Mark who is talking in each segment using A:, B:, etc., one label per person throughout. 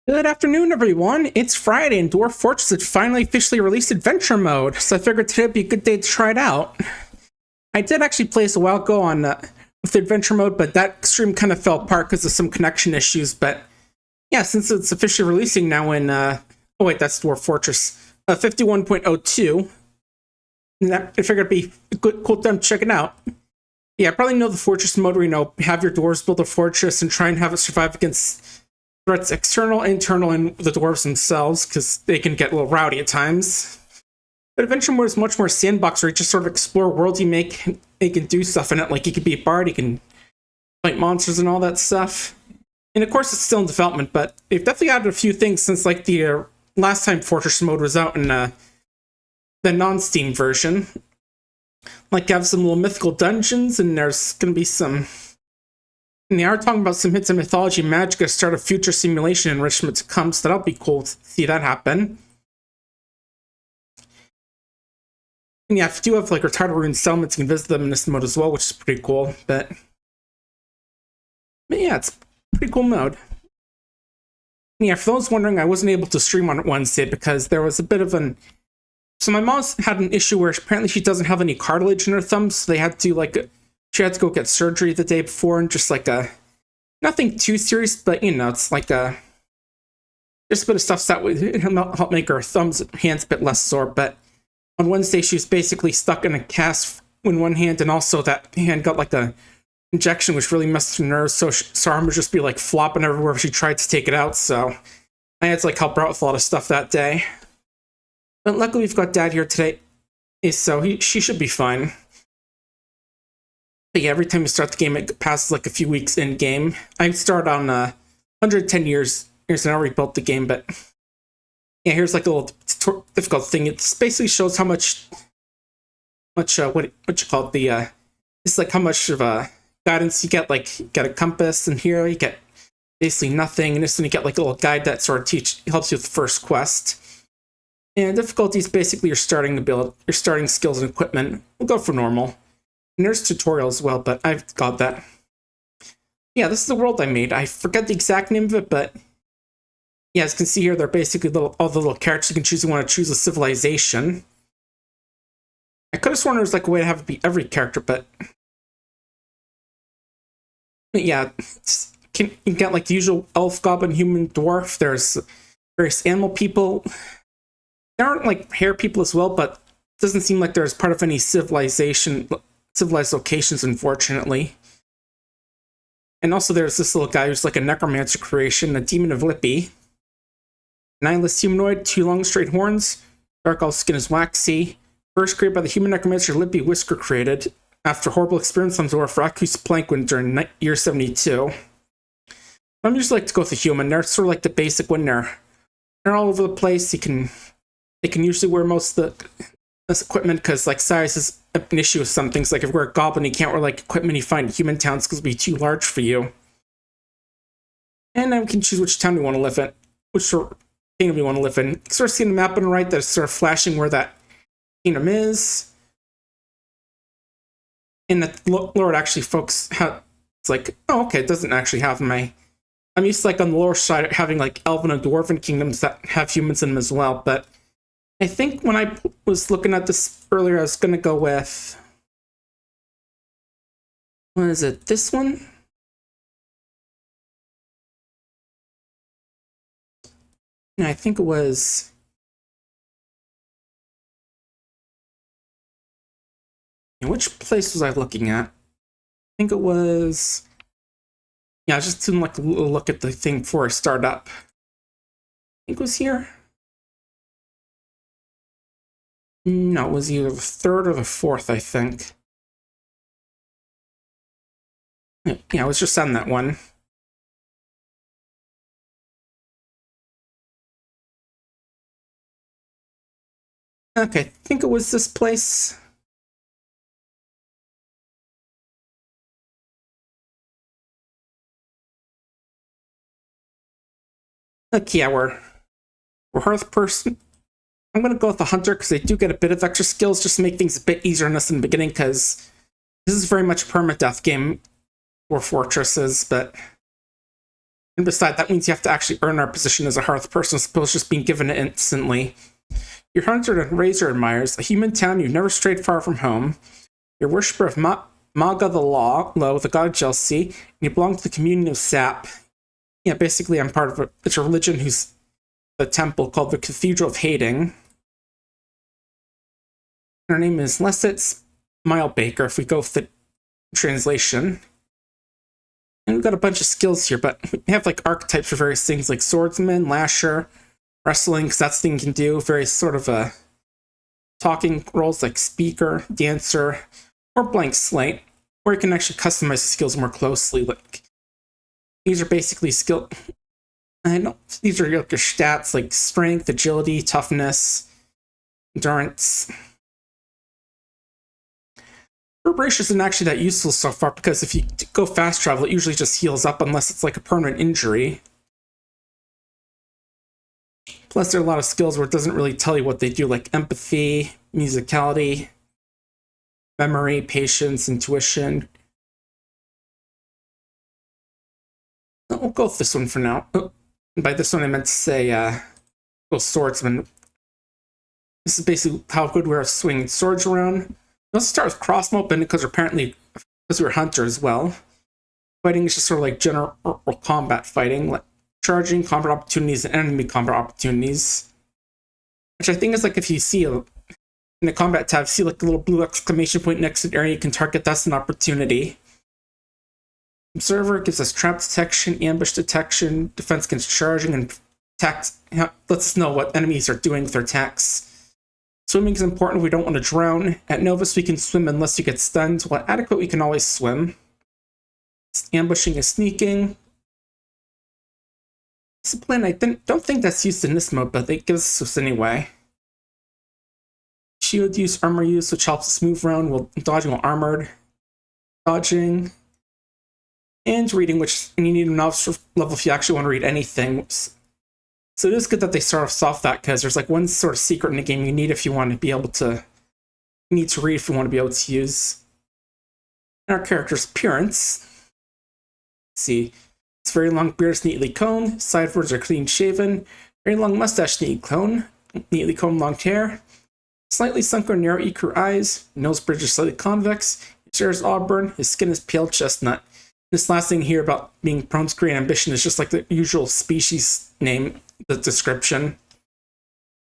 A: Good afternoon, everyone. It's Friday, and Dwarf Fortress had finally officially released Adventure Mode, so I figured today would be a good day to try it out. I did actually play this a while ago on with Adventure Mode, but that stream kind of fell apart because of some connection issues. But yeah, since it's officially releasing now in oh wait, that's Dwarf Fortress 51.02, I figured it'd be a good, cool time to check it out. Yeah, I probably know the Fortress mode where have your dwarves build a fortress and try and have it survive against threats external, internal, and the dwarves themselves, because they can get a little rowdy at times. But Adventure Mode is much more sandbox, where you just sort of explore worlds you make, and you can do stuff in it. Like, you can be a bard, you can fight monsters and all that stuff. And of course, it's still in development, but they've definitely added a few things since, like, the last time Fortress Mode was out in the non-Steam version. Like, you have some little mythical dungeons, and there's going to be some... And they are talking about some hits of mythology and magic to start a future simulation enrichment to come, so that'll be cool to see that happen. And yeah, if you do have like retarded ruin settlements, you can visit them in this mode as well, which is pretty cool. But yeah, it's a pretty cool mode. And yeah, for those wondering, I wasn't able to stream on Wednesday because there was a bit of an... So my mom had an issue where apparently she doesn't have any cartilage in her thumbs, so they had to like... She had to go get surgery the day before, and just like nothing too serious, but you know, it's like just a bit of stuff that would help make her thumbs and hands a bit less sore. But on Wednesday, she was basically stuck in a cast in one hand, and also that hand got like a injection, which really messed her nerves. So her arm would just be like flopping everywhere if she tried to take it out. So I had to like help her out with a lot of stuff that day. But luckily, we've got Dad here today, so she should be fine. But yeah, every time you start the game, it passes like a few weeks in game. I start on 110 years and I already built the game, but yeah, here's like a little difficult thing. It basically shows how much what you call it, it's like how much of a guidance you get. Like, you get a compass, and here you get basically nothing, and this one you get like a little guide that sort of helps you with the first quest. And difficulty is basically your starting skills and equipment. We'll go for normal. And there's tutorial as well, but I've got that. Yeah, this is the world I made. I forget the exact name of it, but yeah, as you can see here, they're basically all the little characters you can choose. You want to choose a civilization. I could have sworn there was like a way to have it be every character, but yeah, you can get like the usual elf, goblin, human, dwarf. There's various animal people. There aren't like hare people as well, but it doesn't seem like there's part of any civilized locations, unfortunately. And also there's this little guy who's like a necromancer creation, a demon of Lippy. An eyeless humanoid, 2 long straight horns, dark olive skin is waxy. First created by the human necromancer Lippy Whisker, created after horrible experience on Dwarf Racus Plankwind during year 72. I'm usually like to go with the human. They're sort of like the basic one. They're all over the place. They can usually wear most of this equipment, because like size is an issue with some things. Like if we're a goblin, you can't wear like equipment you find in human towns because it'll be too large for you. And then we can choose which town we want to live in, which sort of kingdom we want to live in. You can sort of see the map on the right that's sort of flashing where that kingdom is. And the Lord actually it's like, oh, okay, it doesn't actually have I'm used to like on the lower side having like elven and dwarven kingdoms that have humans in them as well, but I think when I was looking at this earlier, I was going to go with... What is it? This one? No, I think it was... Which place was I looking at? I think it was... Yeah, I was just doing like a little look at the thing before I start up. I think it was here. No, it was either the 3rd or the 4th, I think. Yeah, I was just on that one. Okay, I think it was this place. Okay, yeah, we're Hearth person. I'm going to go with the Hunter because they do get a bit of extra skills just to make things a bit easier on us in the beginning, because this is very much a permadeath game for fortresses, but And besides, that means you have to actually earn our position as a hearth person, as opposed to just being given it instantly. Your hunter and razor admires a human town you've never strayed far from home. You're worshiper of Maga the Law, the god of jealousy, and you belong to the communion of Sap. Yeah, basically, I'm part of it's a religion who's a temple called the Cathedral of Hating. Her name is Lesset Milebaker, if we go with the translation. And we've got a bunch of skills here, but we have like archetypes for various things like swordsman, lasher, wrestling, because that's the thing you can do. Various sort of talking roles like speaker, dancer, or blank slate, where you can actually customize the skills more closely. Like these are basically skill. These are your stats like strength, agility, toughness, endurance. Reverberation isn't actually that useful so far because if you go fast travel, it usually just heals up unless it's like a permanent injury. Plus, there are a lot of skills where it doesn't really tell you what they do, like empathy, musicality, memory, patience, intuition. We'll go with this one for now. Oh, by this one, I meant to say, go swordsman. This is basically how good we are at swinging swords around. Let's start with crossbow, but because we're hunter as well. Fighting is just sort of like general combat fighting, like charging, combat opportunities, and enemy combat opportunities. Which I think is like if you see in the combat tab, see like a little blue exclamation point next to the area you can target, that's an opportunity. Observer gives us trap detection, ambush detection, defense against charging, and attacks. Lets us know what enemies are doing with their attacks. Swimming is important if we don't want to drown. At Novus, we can swim unless you get stunned. While adequate, we can always swim. Ambushing is sneaking. Discipline, I don't think that's used in this mode, but it gives us anyway. Shield use, armor use, which helps us move around while dodging while armored. Dodging. And reading, which you need an novice level if you actually want to read anything. So it is good that they start us off that, because there's like one sort of secret in the game you need if you want to be able to, you need to read if you want to be able to use. And our character's appearance. Let's see. It's very long beard, neatly combed. Sidewards are clean shaven. Very long mustache, neatly combed, long hair. Slightly sunk or narrow ecru eyes. Nose bridge is slightly convex. His hair is auburn. His skin is pale chestnut. This last thing here about being prone to great ambition is just like the usual species name, the description.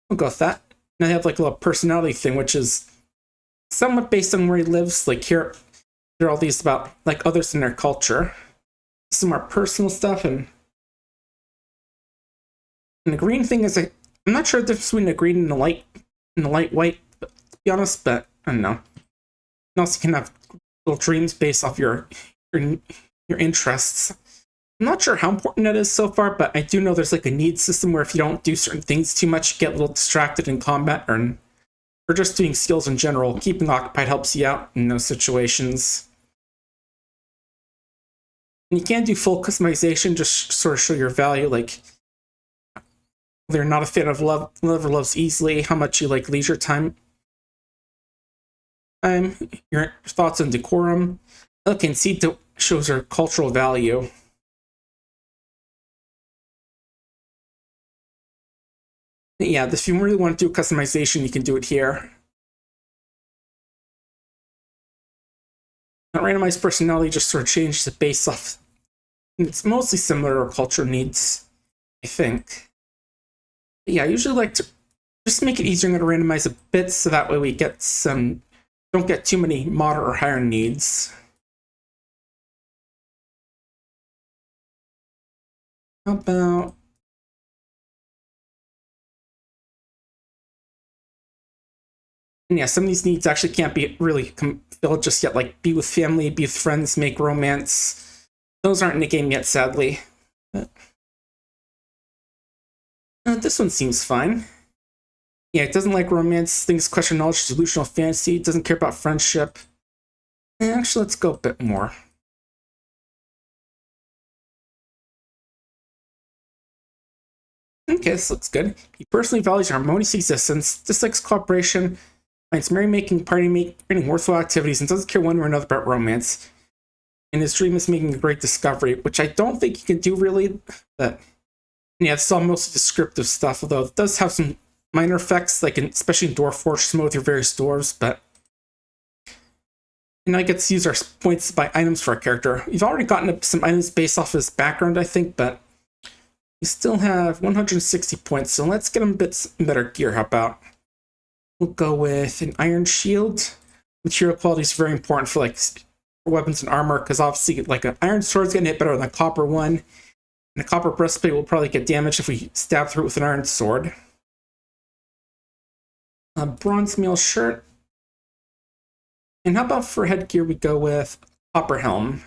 A: We'll go with that. Now they have like a little personality thing, which is somewhat based on where he lives. Like here, there are all these about like others in their culture. Some more personal stuff, and the green thing is I'm not sure the difference between the green and the light white, but, to be honest, but I don't know. And also you can have little dreams based off your interests. I'm not sure how important that is so far, but I do know there's like a need system where if you don't do certain things too much, you get a little distracted in combat or just doing skills in general. Keeping occupied helps you out in those situations. And you can't do full customization, just sort of show your value, like they're not a fan of love, whoever loves easily, how much you like leisure time. Your thoughts on decorum. Okay, and see shows her cultural value. Yeah, if you really want to do customization, you can do it here. Now, randomized personality just sort of changes it based off. It's mostly similar to our culture needs, I think. But yeah, I usually like to just make it easier to randomize a bit so that way we get some. Don't get too many moderate or higher needs. How about and yeah, some of these needs actually can't be really filled just yet, like be with family, be with friends, make romance. Those aren't in the game yet, sadly. But, this one seems fine. Yeah, it doesn't like romance, thinks question knowledge, delusional fantasy, doesn't care about friendship. And actually, let's go a bit more. Okay, this looks good. He personally values harmonious existence, dislikes cooperation, finds merrymaking, partying worthwhile activities, and doesn't care one way or another about romance. and his dream is making a great discovery, which I don't think he can do really, but yeah, it's all mostly descriptive stuff, although it does have some minor effects, like especially in Dwarf Fortress mode with your various dwarves, but I get to use our points to buy items for our character. We've already gotten some items based off his background, I think, but we still have 160 points, so let's get him a bit better gear. How about we'll go with an iron shield. Material quality is very important for like weapons and armor, because obviously like an iron sword's gonna hit better than a copper one, and a copper breastplate will probably get damaged if we stab through it with an iron sword. A bronze mail shirt. And how about for headgear we go with copper helm.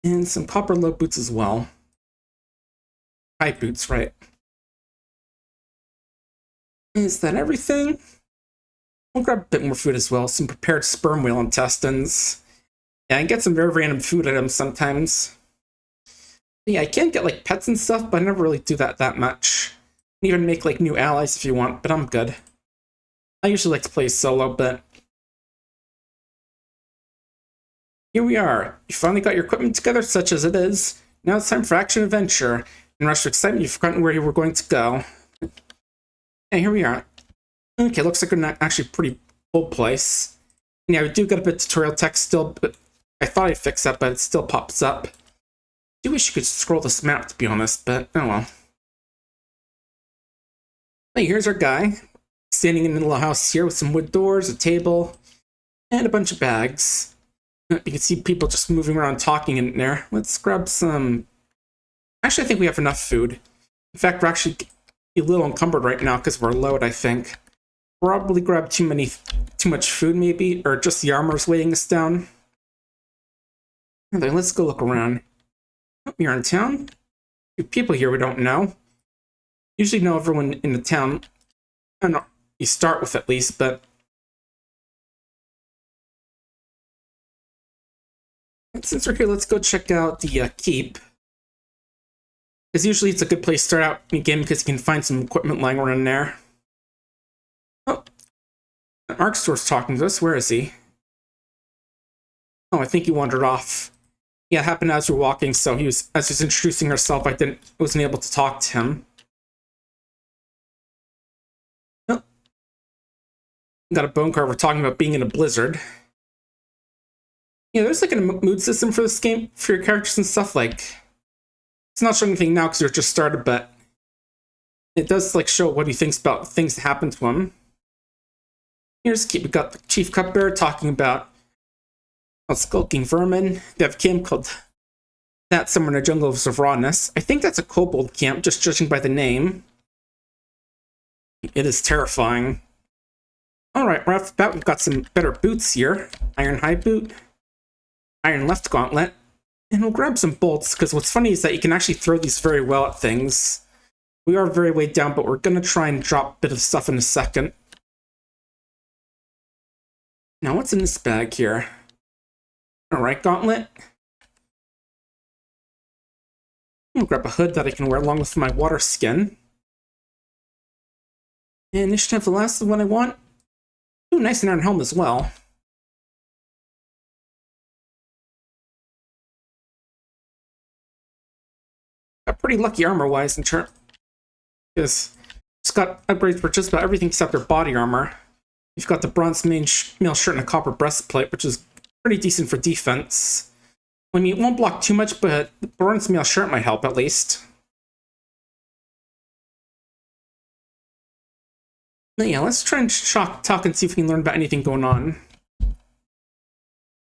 A: And some copper low boots as well. High boots, right. Is that everything? We'll grab a bit more food as well. Some prepared sperm whale intestines. Yeah, I get some very random food items sometimes. Yeah, I can get like pets and stuff, but I never really do that much. You can even make like new allies if you want, but I'm good. I usually like to play solo, but here we are. You finally got your equipment together, such as it is. Now it's time for action adventure. In rush of excitement, you've forgotten where you were going to go. And here we are. Okay, looks like we're not actually a pretty old place. Yeah, we do get a bit of tutorial text still, but I thought I'd fix that, but it still pops up. I do wish you could scroll this map, to be honest, but oh well. Hey, here's our guy. Standing in the little house here with some wood doors, a table, and a bunch of bags. You can see people just moving around talking in there. Let's grab some... Actually, I think we have enough food. In fact, we're actually a little encumbered right now because we're low, I think. Probably grab too much food, maybe, or just the armor's weighing us down. Anyway, let's go look around. Oh, you're in town? Few people here we don't know. Usually know everyone in the town. I don't know. You start with at least, but since we're here, let's go check out the keep. Because usually it's a good place to start out in the game because you can find some equipment lying around there. Oh, Markstore's talking to us. Where is he? Oh, I think he wandered off. Yeah, it happened as we were walking, so as he was introducing herself, I wasn't able to talk to him. Got a bone carver talking about being in a blizzard. Yeah, there's like a mood system for this game, for your characters and stuff. Like, it's not showing anything now because you're just started, but it does like show what he thinks about things that happen to him. Here's we got the Chief Cupbearer talking about skulking vermin. They have a camp called that somewhere in the jungles of rawness. I think that's a kobold camp, just judging by the name. It is terrifying. Alright, right off the bat, we've got some better boots here. Iron high boot, iron left gauntlet, and we'll grab some bolts, because what's funny is that you can actually throw these very well at things. We are very weighed down, but we're going to try and drop a bit of stuff in a second. Now, what's in this bag here? Alright, gauntlet. I'll grab a hood that I can wear along with my water skin. And this should have the last one I want. Ooh, nice and iron helm as well. Got pretty lucky armor-wise in turn. Because it's got upgrades for just about everything except their body armor. You've got the bronze mail shirt and a copper breastplate, which is pretty decent for defense. I mean, it won't block too much, but the bronze mail shirt might help at least. But yeah, let's try and talk and see if we can learn about anything going on.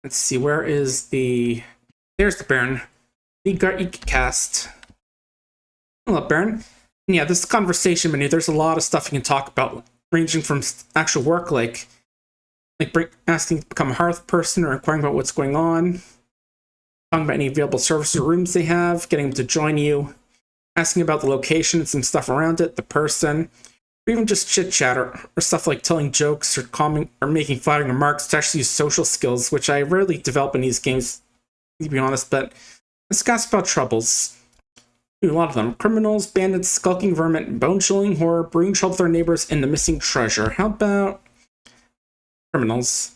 A: Let's see, where is the... There's the Baron. The cast. Hello, Baron. And yeah, this conversation menu, there's a lot of stuff you can talk about, ranging from actual work, like asking to become a hearth person or inquiring about what's going on, talking about any available services or rooms they have, getting them to join you, asking about the location and some stuff around it, the person, or even just chit-chat or stuff like telling jokes or making flattering remarks to actually use social skills, which I rarely develop in these games, to be honest, but let's ask about troubles. A lot of them. Criminals, bandits, skulking vermin, bone-chilling horror, brewing trouble with their neighbors, and the missing treasure. How about criminals?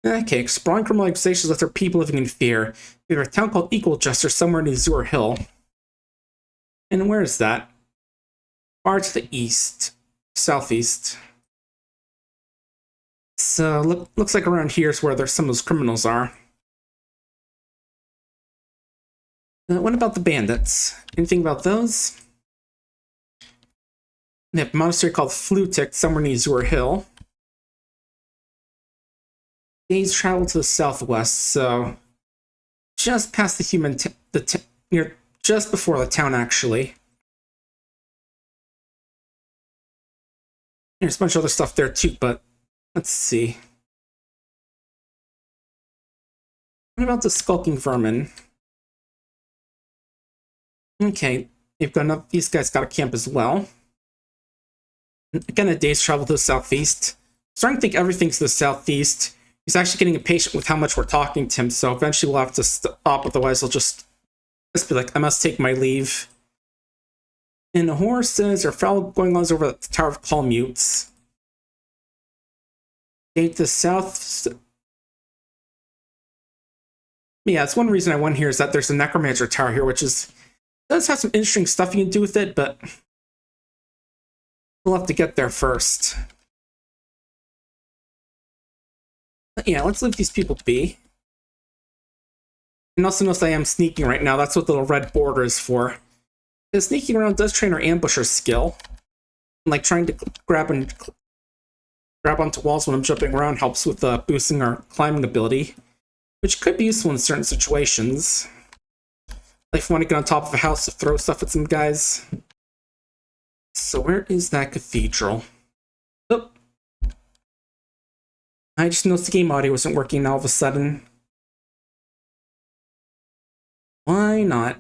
A: Okay, exploring criminal accusations left their people living in fear. There's a town called Equal Justice somewhere near Zur Hill. And where is that? Far to the east. Southeast. So, looks like around here is where some of those criminals are. What about the bandits? Anything about those? They have a monastery called Flutic somewhere near Zur Hill. Days travel to the southwest, so just past the human, near just before the town actually. There's a bunch of other stuff there too, but let's see. What about the skulking vermin? Okay, they've got enough. These guys got a camp as well. Again, a day's travel to the southeast. I'm starting to think everything's to the southeast. He's actually getting impatient with how much we're talking to him, so eventually we'll have to stop, otherwise he'll just be like, I must take my leave. And the horses are foul going on over at the Tower of Calmutes. Gate to the south. Yeah, it's one reason I went here is that there's a Necromancer Tower here, which does have some interesting stuff you can do with it, but we'll have to get there first. But yeah, let's leave these people be. And also notice I am sneaking right now. That's what the little red border is for. Because sneaking around does train our ambusher skill. Like trying to grab onto walls when I'm jumping around helps with boosting our climbing ability, which could be useful in certain situations. Like if you want to get on top of a house to throw stuff at some guys. So where is that cathedral? Oh. I just noticed the game audio wasn't working all of a sudden. Why not?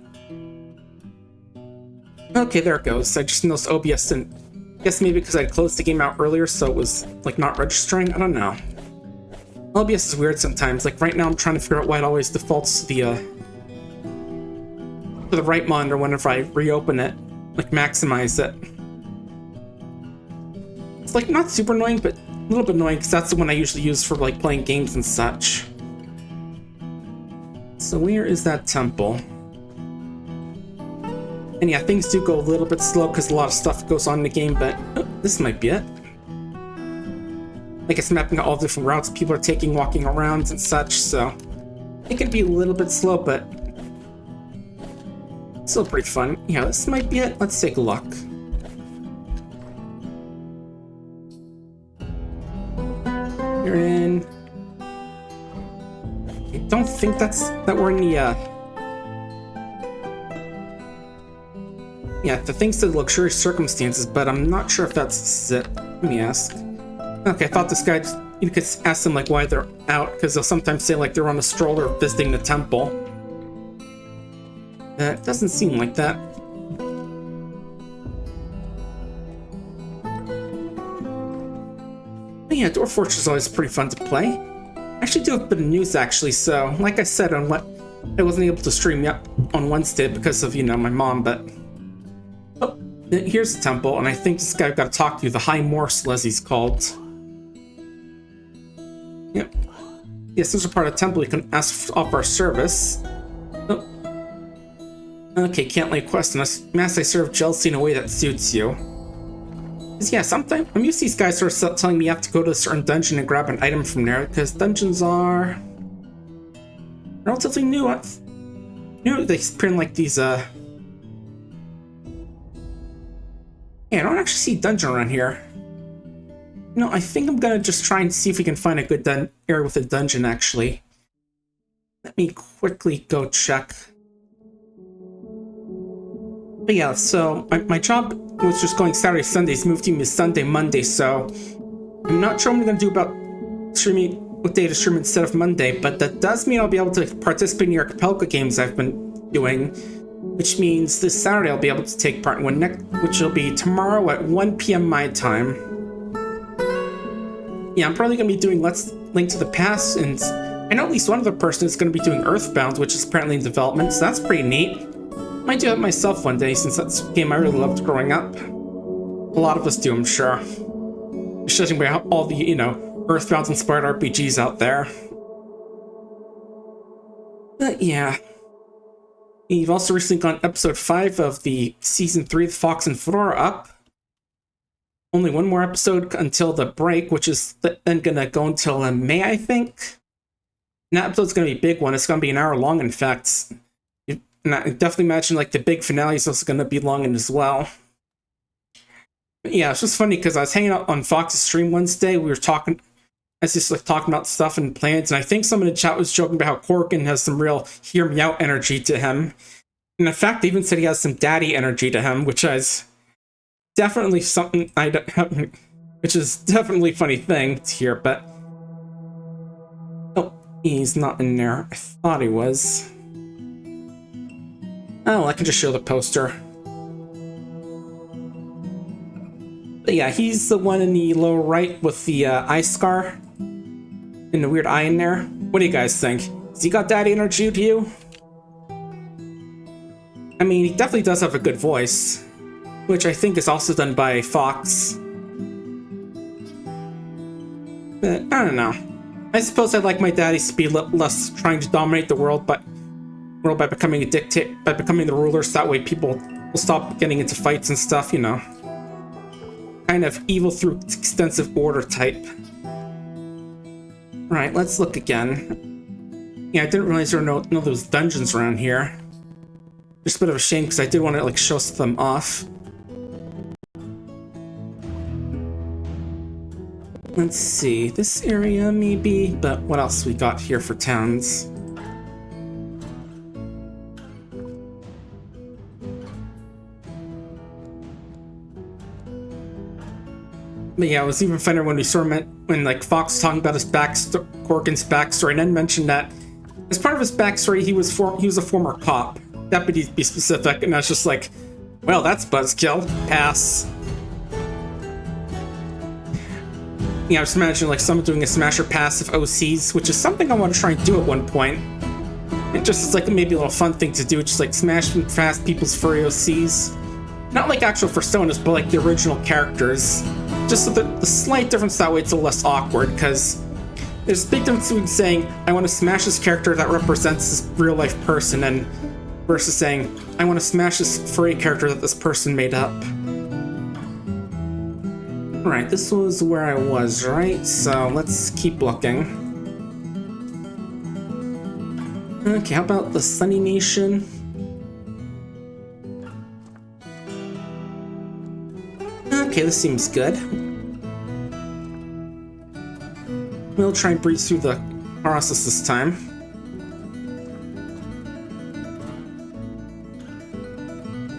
A: Okay, there it goes. I just noticed OBS didn't... I guess maybe because I closed the game out earlier, so it was like not registering. I don't know. OBS is weird sometimes. Like right now I'm trying to figure out why it always defaults to the right monitor whenever I reopen it. Like maximize it. It's like not super annoying, but a little bit annoying because that's the one I usually use for like playing games and such. So where is that temple? And yeah, things do go a little bit slow because a lot of stuff goes on in the game, but this might be it. Like it's mapping out all different routes people are taking, walking around and such, so it can be a little bit slow, but still pretty fun. Yeah, this might be it. Let's take a look. You're in. I don't think that we're in the yeah, the things to luxurious circumstances, but I'm not sure if that's it. Let me ask. Okay, I thought this guy, you could ask them like why they're out, because they'll sometimes say like they're on a stroller visiting the temple. That doesn't seem like that. But yeah, Dwarf Fortress is always pretty fun to play. I actually do have a bit of news actually, so like I said, I wasn't able to stream yet on Wednesday because of, my mom, but here's the temple, and I think this guy I've got to talk to, the High Morsel as he's called. Yep. Yes, this is a part of the temple. You can ask off our service. Oh. Okay, can't lay a quest unless I serve jealousy in a way that suits you. Because yeah, sometimes I'm used to these guys sort of telling me you have to go to a certain dungeon and grab an item from there, because dungeons are relatively new. They appear in like these Yeah, I don't actually see a dungeon around here. No, I think I'm gonna just try and see if we can find a good area with a dungeon, actually. Let me quickly go check. But yeah, so my job was just going Saturday, Sundays, moved to Sunday, Monday, so I'm not sure what I'm gonna do about streaming, what day to stream instead of Monday, but that does mean I'll be able to participate in the Archipelago games I've been doing. Which means this Saturday I'll be able to take part in one which will be tomorrow at 1 p.m. my time. Yeah, I'm probably going to be doing Let's Link to the Past, and I know at least one other person is going to be doing Earthbound, which is apparently in development, so that's pretty neat. Might do that myself one day, since that's a game I really loved growing up. A lot of us do, I'm sure. Just judging by all the, Earthbound-inspired RPGs out there. But yeah. You've also recently got episode 5 of the season 3 of Fox and Flora up. Only one more episode until the break, which is then gonna go until May, I think. And that episode's gonna be a big one. It's gonna be an hour long, in fact. And I definitely imagine like the big finale is also gonna be long as well. But yeah, it's just funny because I was hanging out on Fox's stream Wednesday. We were talking, I was just like talking about stuff and plans, and I think someone in the chat was joking about how Corkin has some real hear me out energy to him. And in fact, they even said he has some daddy energy to him, which is definitely something I don't have, which is definitely a funny thing to hear, but oh, he's not in there. I thought he was. Oh, I can just show the poster. But yeah, he's the one in the lower right with the eye scar and the weird eye in there. What do you guys think? Has he got daddy energy to you? I mean, he definitely does have a good voice, which I think is also done by Fox. But I don't know. I suppose I'd like my daddies to be less trying to dominate the world, by becoming a dictator, by becoming the rulers. So that way people will stop getting into fights and stuff, you know. Kind of evil through extensive order type. Right, let's look again. Yeah, I didn't realize there were no those dungeons around here. Just a bit of a shame because I did want to like show them off. Let's see, this area maybe, but what else we got here for towns? But yeah, it was even funnier when we saw him when like Fox was talking about his Corkin's backstory, and then mentioned that as part of his backstory, he was a former cop, deputy to be specific, and I was just like, well, that's buzzkill. Pass. Yeah, I was imagining like someone doing a smasher pass of OCs, which is something I want to try and do at one point. It just is like maybe a little fun thing to do, just like smash fast people's furry OCs. Not like actual personas, but like the original characters. Just so the slight difference that way it's a little less awkward, because there's a big difference between saying, I want to smash this character that represents this real life person, and versus saying, I want to smash this furry character that this person made up. Alright, this was where I was, right? So let's keep looking. Okay, how about the Sunny Nation? Okay, this seems good. We'll try and breeze through the process this time.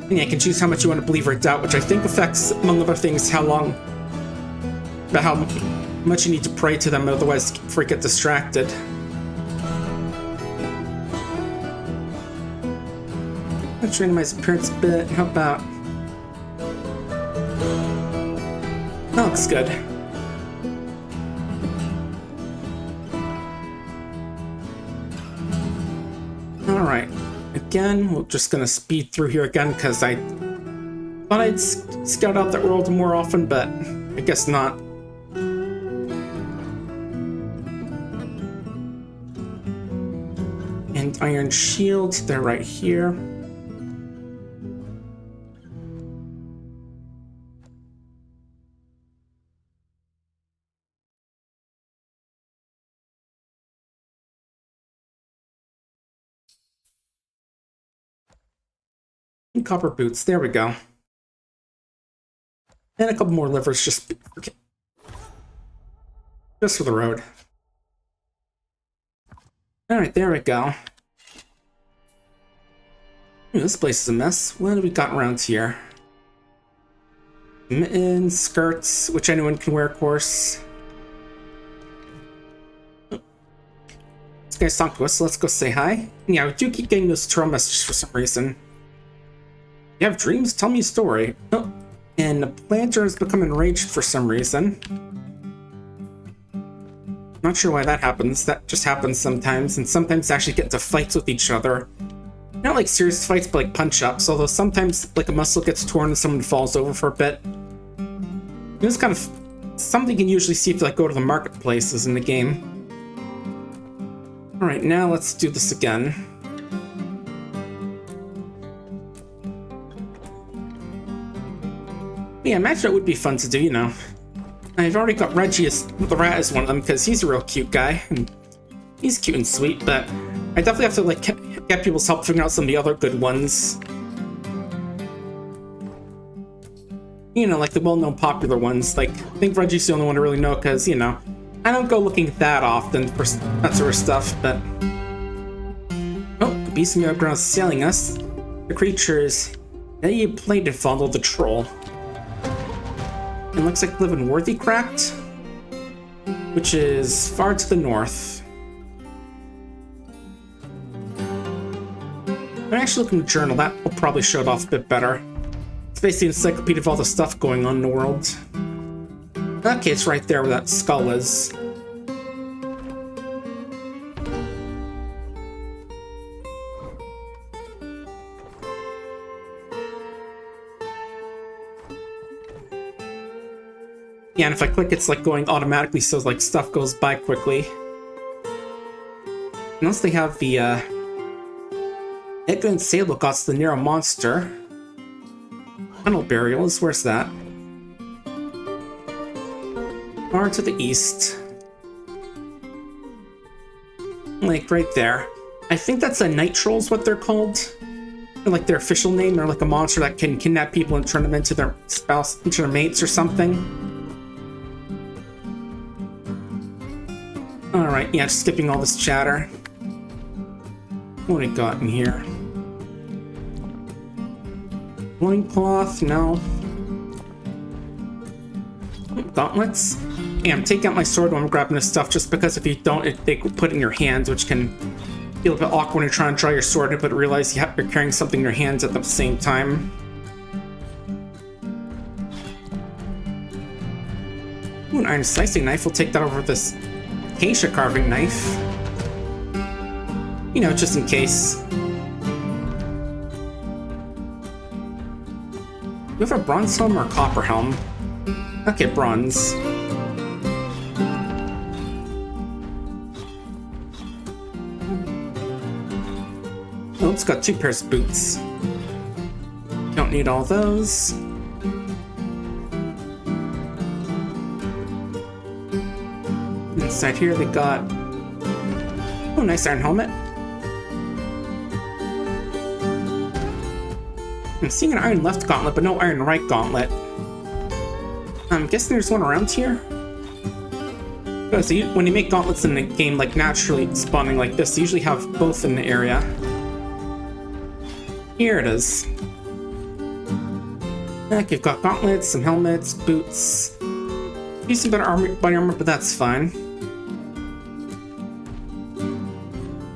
A: And yeah, you can choose how much you want to believe or doubt, which I think affects, among other things, how much you need to pray to them, otherwise before you get distracted. Let's randomize appearance a bit. How about... That looks good. Alright. Again, we're just gonna speed through here again, because I thought I'd scout out that world more often, but I guess not. And Iron Shield, they're right here. And copper boots, there we go. And a couple more livers just for the road. Alright, there we go. Ooh, this place is a mess. What have we got around here? Mittens, skirts, which anyone can wear, of course. This guy's talking to us, so let's go say hi. Yeah, we do keep getting those troll messages for some reason. You have dreams? Tell me a story. Oh, and the planter has become enraged for some reason. Not sure why that happens. That just happens sometimes, and sometimes actually get into fights with each other. Not like serious fights, but like punch-ups, although sometimes like a muscle gets torn and someone falls over for a bit. This is kind of something you can usually see if you like go to the marketplaces in the game. Alright, now let's do this again. Yeah, imagine it would be fun to do, you know. I've already got Reggie as the rat as one of them because he's a real cute guy. And he's cute and sweet, but I definitely have to like get people's help figuring out some of the other good ones. You know, like the well-known popular ones. Like, I think Reggie's the only one to really know because, you know, I don't go looking that often for that sort of stuff, but... Oh, the beast in the underground is sailing us. The creatures that you played to follow the troll. It looks like live in Worthy Cracked, which is far to the north. I'm actually looking at the journal. That will probably show it off a bit better. It's basically an encyclopedia of all the stuff going on in the world. Okay, it's right there where that skull is. Yeah, and if I click, it's like going automatically, so like stuff goes by quickly. Unless they have the Edgar and Sable got the Narrow Monster. Tunnel Burials, where's that? Far to the east. Like right there. I think that's a Night Troll is what they're called. Or like their official name. They're like a monster that can kidnap people and turn them into their spouse, into their mates or something. Alright, yeah, just skipping all this chatter. What do we got in here? Loincloth, no. Gauntlets? Yeah, I'm taking out my sword when I'm grabbing this stuff just because if you don't, they put it in your hands, which can feel a bit awkward when you're trying to draw your sword but realize you're carrying something in your hands at the same time. Ooh, an iron slicing knife. We'll take that over this acacia carving knife. You know, just in case. Do you have a bronze helm or a copper helm? Okay, bronze. Oh, it's got 2 pairs of boots. Don't need all those. Inside here they got... Oh, nice iron helmet. I'm seeing an iron left gauntlet, but no iron right gauntlet. I'm guessing there's one around here? Because when you make gauntlets in a game, like naturally spawning like this, they usually have both in the area. Here it is. Heck, you've got gauntlets, some helmets, boots. Use some better body armor, but that's fine.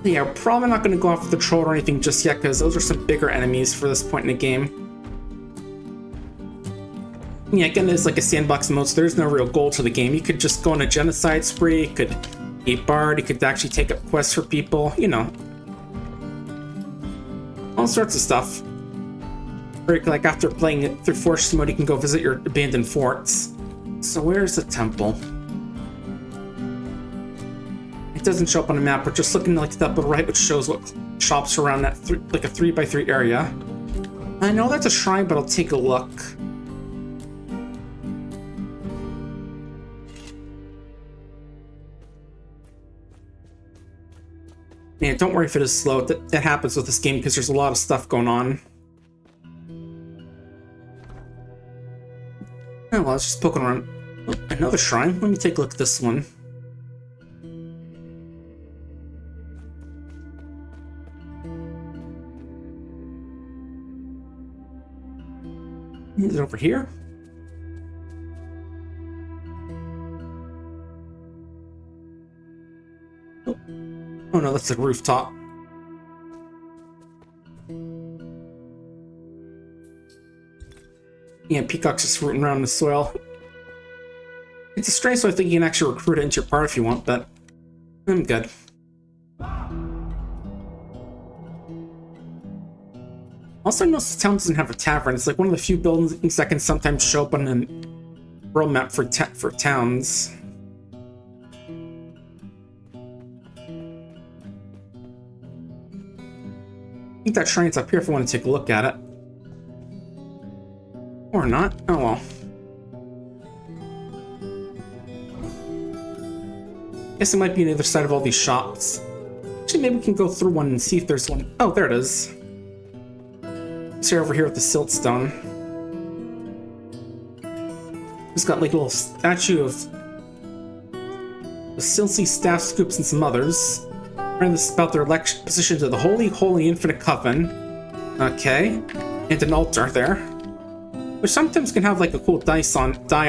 A: Yeah, we're probably not going to go after the troll or anything just yet, because those are some bigger enemies for this point in the game. Yeah, again, it's like a sandbox mode, so there's no real goal to the game. You could just go on a genocide spree, you could be a bard, you could actually take up quests for people, you know. All sorts of stuff. Or like after playing it through Fortress mode, you can go visit your abandoned forts. So where's the temple? It doesn't show up on the map, but just looking like the upper right, which shows what shops around that like a 3x3 area. I know that's a shrine, but I'll take a look. Yeah, don't worry if it is slow. That happens with this game because there's a lot of stuff going on. Oh, well, I was just poking around. Oh, another shrine. Let me take a look at this one. Is it over here? Oh, oh no, that's the rooftop. Yeah, peacock's just rooting around in the soil. It's a stray, so I think you can actually recruit it into your party if you want, but I'm good. Also, I noticed the town doesn't have a tavern. It's like one of the few buildings that can sometimes show up on a world map for towns. I think that shrine's up here if I want to take a look at it. Or Or not. Oh well. Guess it might be on the other side of all these shops. Actually, maybe we can go through one and see if there's one. Oh, there it is. It's over here with the siltstone. It's got like a little statue of the Silsey staff scoops and some others. Learn this about their election position to the Holy Infinite Coven. Okay. And an altar there. Which sometimes can have like a cool die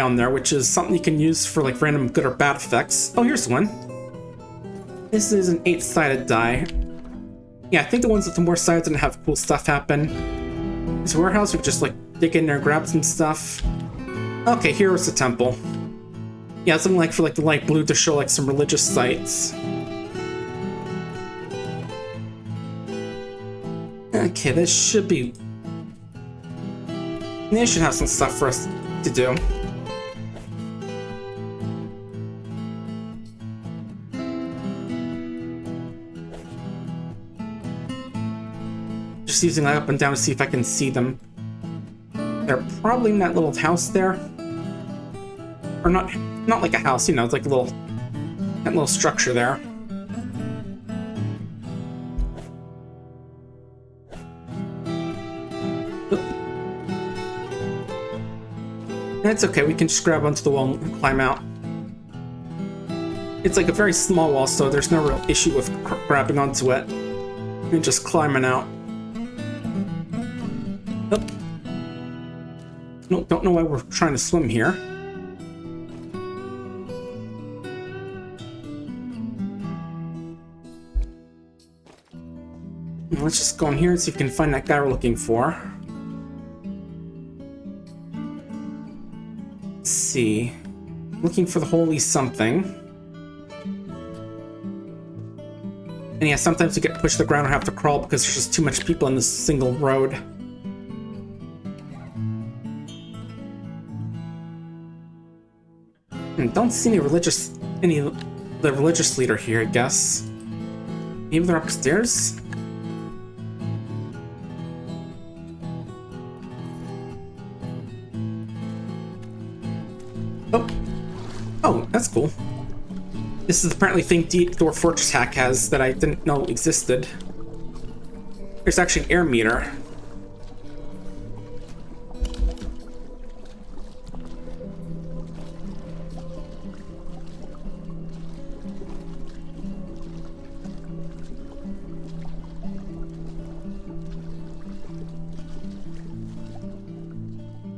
A: on there, which is something you can use for like random good or bad effects. Oh, here's one. This is an 8-sided die. Yeah, I think the ones with the more sides didn't have cool stuff happen. This warehouse, we could just like dig in there and grab some stuff. Okay, here was the temple. Yeah, something like for like the light blue to show like some religious sites. Okay, this should be... They should have some stuff for us to do. Just using that up and down to see if I can see them. They're probably in that little house there. Or not like a house, you know, it's like a little... that little structure there. That's okay, we can just grab onto the wall and climb out. It's like a very small wall, so there's no real issue with grabbing onto it. And just climbing out. Oh. No, don't know why we're trying to swim here. Let's just go in here and see if we can find that guy we're looking for. Let's see. Looking for the holy something. And yeah, sometimes you get pushed to the ground or have to crawl because there's just too much people in this single road. And don't see the religious leader here, I guess. Maybe they're upstairs? Oh, that's cool. This is apparently a thing Dwarf Fortress hack has that I didn't know existed. There's actually an air meter.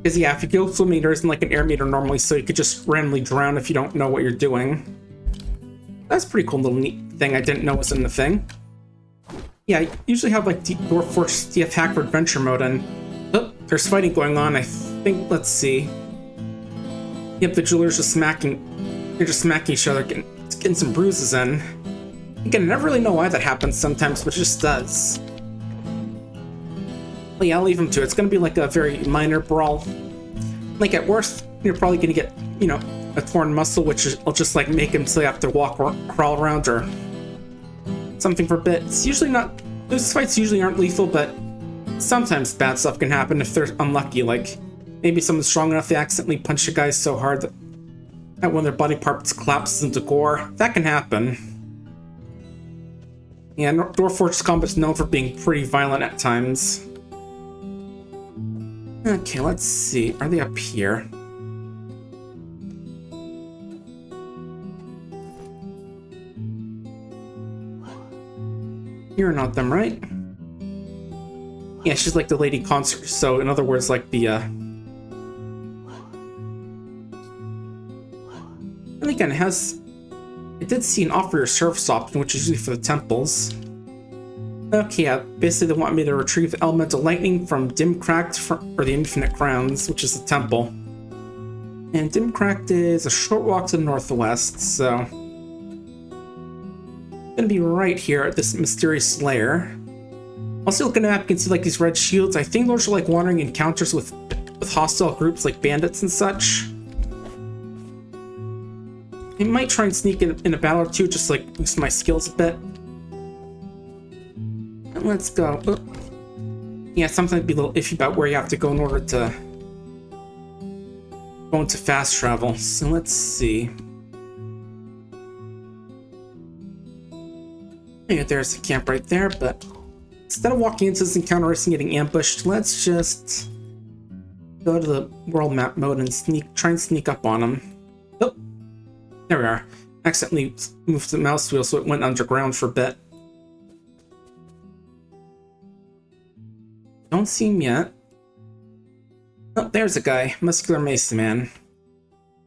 A: Because yeah, if you go swimming, there isn't like an air meter normally, so you could just randomly drown if you don't know what you're doing. That's a pretty cool little neat thing I didn't know was in the thing. Yeah, I usually have like Dwarf Fortress DF hack for adventure mode, and oh, there's fighting going on. I think, let's see. Yep, the jewelers just smacking. They're just smacking each other, getting some bruises in. Again, I never really know why that happens sometimes, but it just does. Well, yeah, I'll leave him to it. It's gonna be like a very minor brawl. Like at worst, you're probably gonna get, you know, a torn muscle, which will just like make him so you have to walk or crawl around or something for a bit. It's usually not, those fights usually aren't lethal, but sometimes bad stuff can happen if they're unlucky. Like maybe someone's strong enough they accidentally punch a guy so hard that one of their body parts collapses into gore. That can happen. Yeah, Dwarf Fortress combat is known for being pretty violent at times. Okay, let's see. Are they up here? You're not them, right? Yeah, she's like the lady concert. So, in other words, like the, And again, it did see an offer your service option, which is usually for the temples. Okay, yeah, basically they want me to retrieve elemental lightning from Dimcracked or the Infinite Crowns, which is the temple. And Dimcracked is a short walk to the northwest, so... gonna be right here at this mysterious lair. Also, looking at the map, you can see like these red shields. I think those are like wandering encounters with hostile groups like bandits and such. I might try and sneak in a battle or two, just like boost my skills a bit. And let's go. Oh. Yeah, something to be a little iffy about where you have to go in order to going to fast travel. So let's see. Yeah, there's the camp right there, but instead of walking into this encounter risking getting ambushed, let's just go to the world map mode and try and sneak up on them. Oh, there we are. Accidentally moved the mouse wheel so it went underground for a bit. Don't see him yet. Oh, there's a guy. Muscular Mace Man.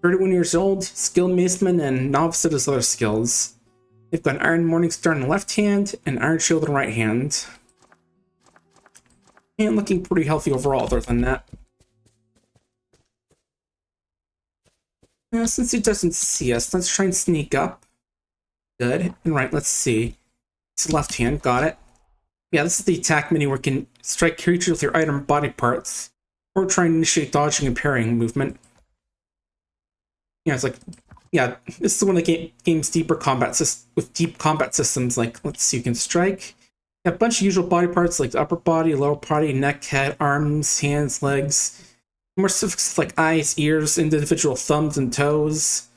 A: 31 years old, skilled maceman, and novice at his other skills. They've got an Iron Morningstar in the left hand and Iron Shield in the right hand. And looking pretty healthy overall, other than that. Now, since he doesn't see us, let's try and sneak up. Good. And right, let's see. It's the left hand, got it. Yeah, this is the attack menu where you can strike creatures with your item body parts, or try and initiate dodging and parrying movement. Yeah, it's like, yeah, this is one of the game's deeper combat with deep combat systems. Like, let's see, you can strike. You have a bunch of usual body parts like the upper body, lower body, neck, head, arms, hands, legs. More specifics like eyes, ears, individual thumbs and toes,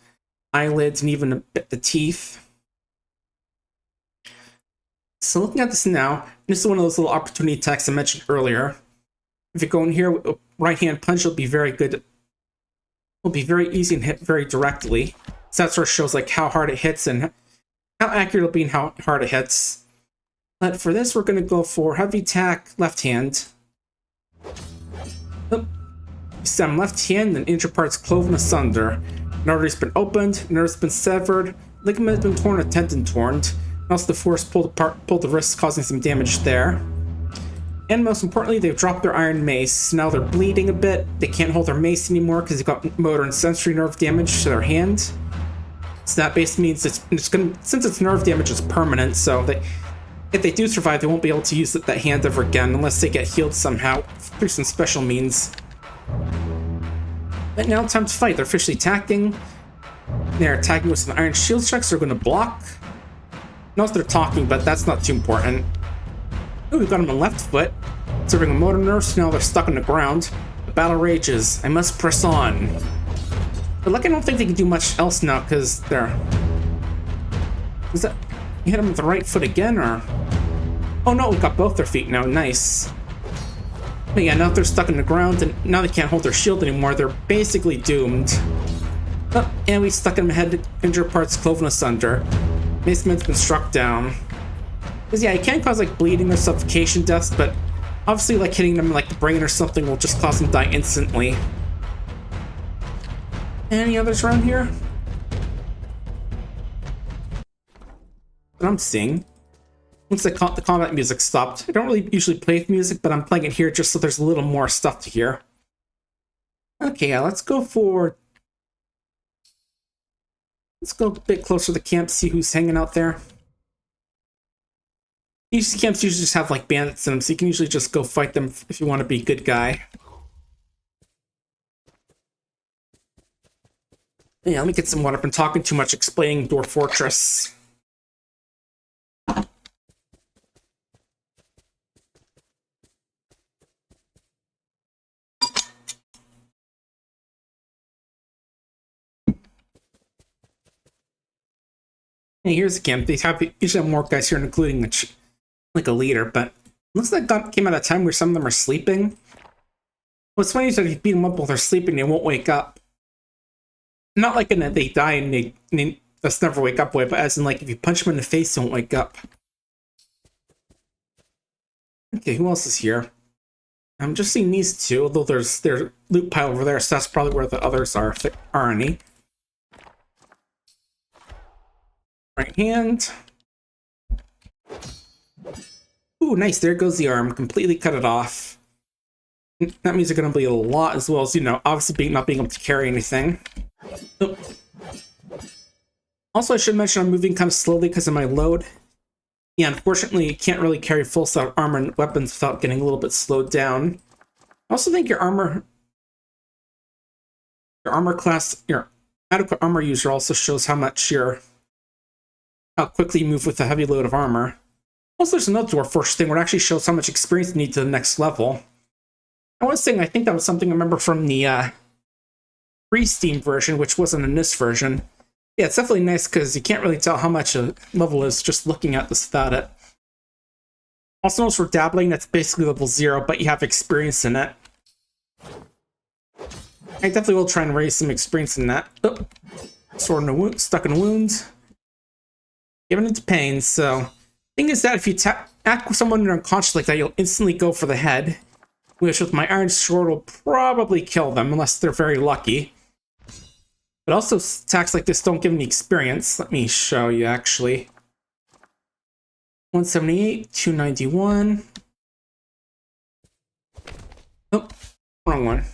A: eyelids, and even a bit the teeth. So looking at this now, this is one of those little opportunity attacks I mentioned earlier. If you go in here with a right hand punch, it'll be very good. It'll be very easy and hit very directly. So that sort of shows like how hard it hits and how accurate it'll be and how hard it hits. But for this, we're going to go for heavy attack, left hand. Oh. Stem left hand, and injured parts cloven asunder. An artery's been opened, nerve's been severed, ligament has been torn, a tendon torn. And also the force pulled the wrist, causing some damage there. And most importantly, they've dropped their iron mace. Now they're bleeding a bit. They can't hold their mace anymore because they've got motor and sensory nerve damage to their hand. So that basically means since it's nerve damage, it's permanent. So if they do survive, they won't be able to use that hand ever again unless they get healed somehow through some special means. But now it's time to fight. They're officially attacking. They're attacking with some iron shield checks. They're going to block. Notice they're talking, but that's not too important. Ooh, we've got them on left foot. Serving a motor nerve, so now they're stuck on the ground. The battle rages. I must press on. But like, I don't think they can do much else now, because they're... Is that... You hit them with the right foot again, or... Oh no, we've got both their feet now. Nice. But yeah, now they're stuck in the ground, and now they can't hold their shield anymore. They're basically doomed. Oh, and we stuck in the head, injured parts cloven asunder. Maceman's been struck down. Because yeah, it can cause like bleeding or suffocation deaths, but obviously like hitting them in like the brain or something will just cause them to die instantly. Any others around here? That I'm seeing. Once the combat music stopped. I don't really usually play with music, but I'm playing it here just so there's a little more stuff to hear. Okay, yeah, let's go a bit closer to the camp, see who's hanging out there. These camps usually just have like bandits in them, so you can usually just go fight them if you want to be a good guy. Yeah, let me get some water. I've been talking too much explaining Dwarf Fortress. Hey, here's the camp. They usually have more guys here, including like a leader, but looks like that came at a time where some of them are sleeping. What's funny is that if you beat them up while they're sleeping, they won't wake up. Not like in that they die and they just never wake up way, but as in like if you punch them in the face, they won't wake up. Okay, who else is here? I'm just seeing these two, although there's their loot pile over there, so that's probably where the others are, if there are any. Right hand. Ooh, nice. There goes the arm. Completely cut it off. That means they're going to bleed a lot, as well as, you know, obviously not being able to carry anything. Oh. Also, I should mention I'm moving kind of slowly because of my load. Yeah, unfortunately, you can't really carry full set of armor and weapons without getting a little bit slowed down. I also think your armor class, your adequate armor user also shows how quickly you move with a heavy load of armor. Also, there's another Dwarf Fortress thing where it actually shows how much experience you need to the next level. I was saying, I think that was something I remember from the pre-Steam version, which wasn't in this version. Yeah, it's definitely nice because you can't really tell how much a level is just looking at this without it. Also notice for dabbling, that's basically level 0, but you have experience in it. I definitely will try and raise some experience in that. Oh, sword in a wound, stuck in a wound. Giving into pain, so... Thing is that if you attack someone when they're unconscious like that, you'll instantly go for the head. Which with my iron sword will probably kill them, unless they're very lucky. But also, attacks like this don't give me experience. Let me show you, actually. 178, 291. Oh, wrong one.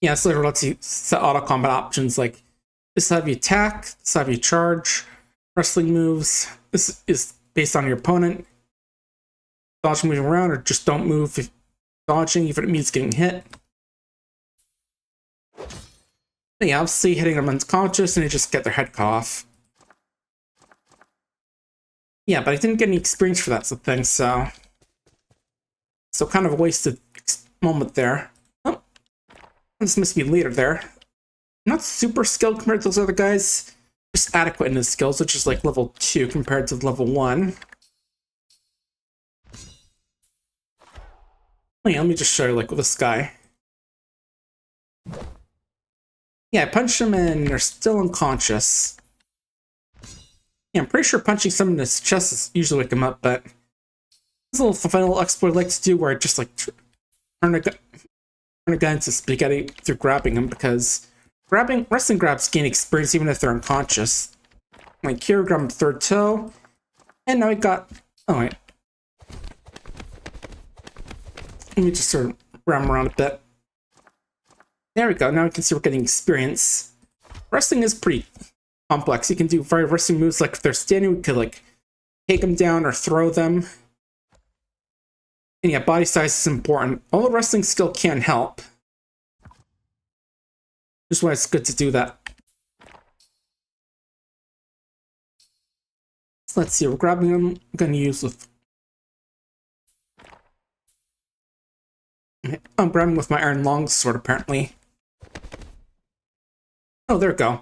A: Yeah, so it lets you set auto combat options like this have you attack, this have you charge, wrestling moves. This is based on your opponent. Dodge moving around or just don't move if dodging, even if it means getting hit. But yeah, obviously hitting them unconscious and they just get their head cut off. Yeah, but I didn't get any experience for that thing, so kind of a wasted moment there. Oh, this must be later there. Not super skilled compared to those other guys, just adequate in his skills, which is like level 2 compared to level 1. Oh yeah, let me just show you like with this guy. Yeah, I punched him and they're still unconscious. Yeah, I'm pretty sure punching someone in his chest is usually wake him up, but this little fun little exploit I like to do where I just like turn a gun into spaghetti through grabbing him, because wrestling grabs gain experience even if they're unconscious. Like here, grab him third toe, and now I got. Oh wait, let me just sort of ram around a bit. There we go. Now we can see we're getting experience. Wrestling is pretty complex. You can do very wrestling moves like if they're standing, we could like take them down or throw them. And yeah, body size is important. Although wrestling skill can help. Just why it's good to do that. So let's see, we're grabbing them. I'm going to use with... I'm grabbing with my iron longsword, apparently. Oh, there we go.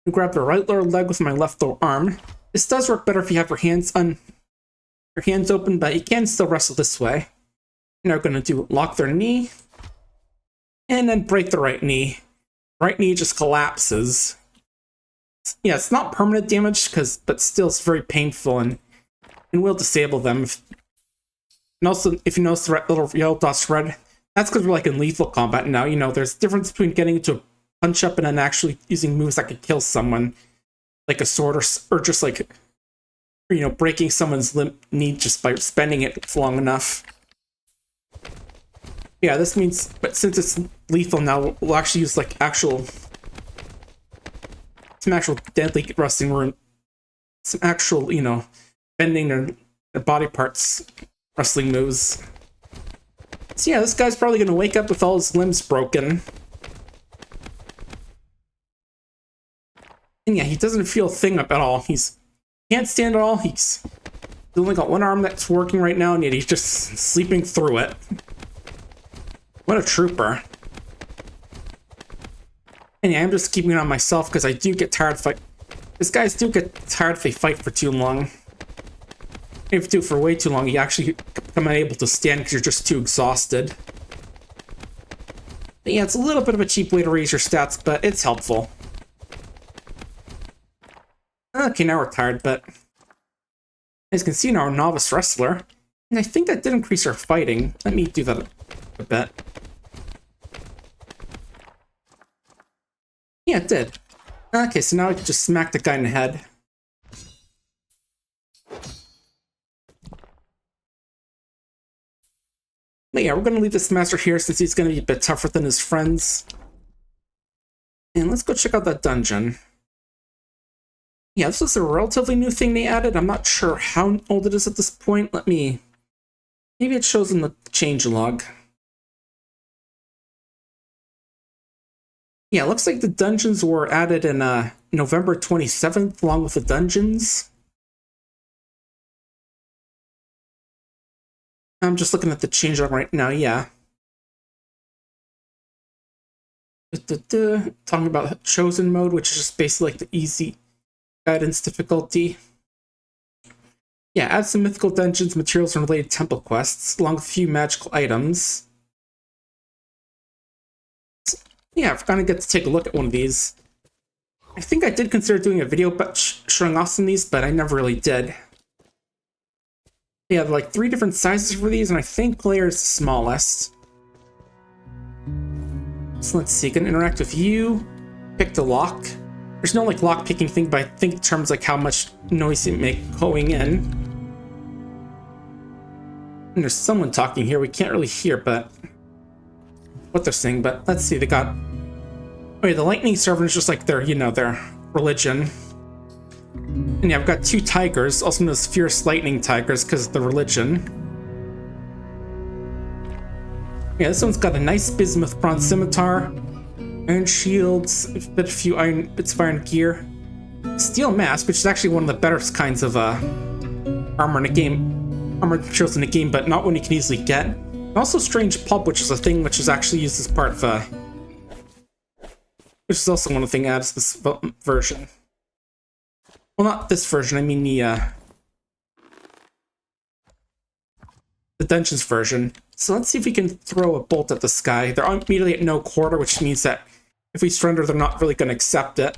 A: I grab the right lower leg with my left lower arm. This does work better if you have your hands open, but you can still wrestle this way. Now we're going to lock their knee, and then break the right knee. Right knee just collapses. Yeah, it's not permanent damage, but still it's very painful and will disable them. And also, if you notice the little yellow dots red, that's because we're like in lethal combat now. You know, there's a difference between getting into a punch up and then actually using moves that could kill someone, like a sword or just like, you know, breaking someone's knee just by spending it long enough. Yeah, this means, but since it's lethal now, we'll actually use like some actual deadly wrestling rune, some actual, you know, bending their body parts wrestling moves. So yeah, this guy's probably gonna wake up with all his limbs broken. And yeah, he doesn't feel a thing up at all. Can't stand at all. He's only got one arm that's working right now, and yet he's just sleeping through it. What a trooper. And yeah, I'm just keeping it on myself because I do get tired of fight. These guys do get tired if they fight for too long. If you do it for way too long, you actually become unable to stand because you're just too exhausted. But yeah, it's a little bit of a cheap way to raise your stats, but it's helpful. Okay, now we're tired, but as you can see now, we're a novice wrestler. And I think that did increase our fighting. Let me do that a bit. Yeah, it did. Okay, so now I can just smack the guy in the head. But yeah, we're going to leave this master here since he's going to be a bit tougher than his friends. And let's go check out that dungeon. Yeah, this is a relatively new thing they added. I'm not sure how old it is at this point. Maybe it shows in the changelog. Yeah, it looks like the dungeons were added in November 27th, along with the dungeons. I'm just looking at the changelog right now, yeah. Talking about chosen mode, which is just basically like the easy guidance difficulty. Yeah, add some mythical dungeons, materials, and related temple quests, along with a few magical items. Yeah, I've kind of get to take a look at one of these. I think I did consider doing a video but showing off some of these, but I never really did. They have like 3 different sizes for these, and I think layer is the smallest. So let's see, can interact with you, pick the lock. There's no like lock picking thing, but I think in terms like how much noise it make going in. And there's someone talking here, we can't really hear but what they're saying, but let's see, they got... Okay, the lightning servant is just like their, you know, their religion. And yeah, I've got 2 tigers, also known as fierce lightning tigers because of the religion. Yeah, this one's got a nice bismuth bronze scimitar, iron shields, a few iron bits of iron gear, steel mask, which is actually one of the better kinds of armor in the game, armor materials in the game, but not one you can easily get. And also strange pulp, which is a thing which is actually used as part of which is also one of the things adds this version. Well, not this version, I mean the dungeons version. So let's see if we can throw a bolt at the sky. They're immediately at no quarter, which means that if we surrender, they're not really going to accept it.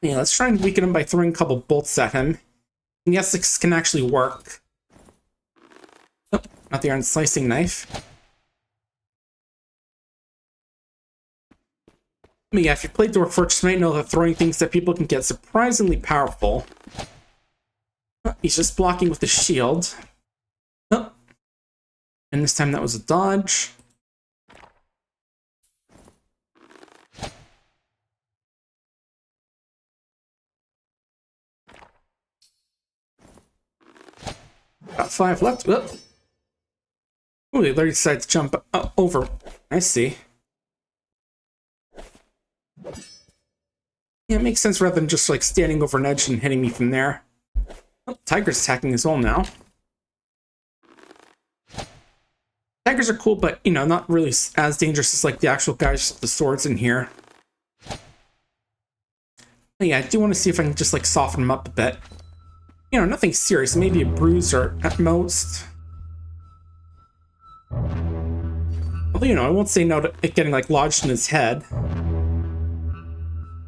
A: Yeah, let's try and weaken him by throwing a couple bolts at him. And yes, this can actually work. Oh, not the iron slicing knife. But yeah, if you played Dwarf Fortress, you might know that throwing things at people can get surprisingly powerful. Oh, he's just blocking with the shield. Oh. And this time that was a dodge. Got 5 left. Oh, ooh, they already decided to jump over. I see. Yeah, it makes sense rather than just like standing over an edge and hitting me from there. Oh, tiger's attacking as well now. Tigers are cool, but you know, not really as dangerous as like the actual guys with the swords in here. But yeah, I do want to see if I can just like soften them up a bit. You know, nothing serious, maybe a bruise or at most. Although, you know, I won't say no to it getting like lodged in his head.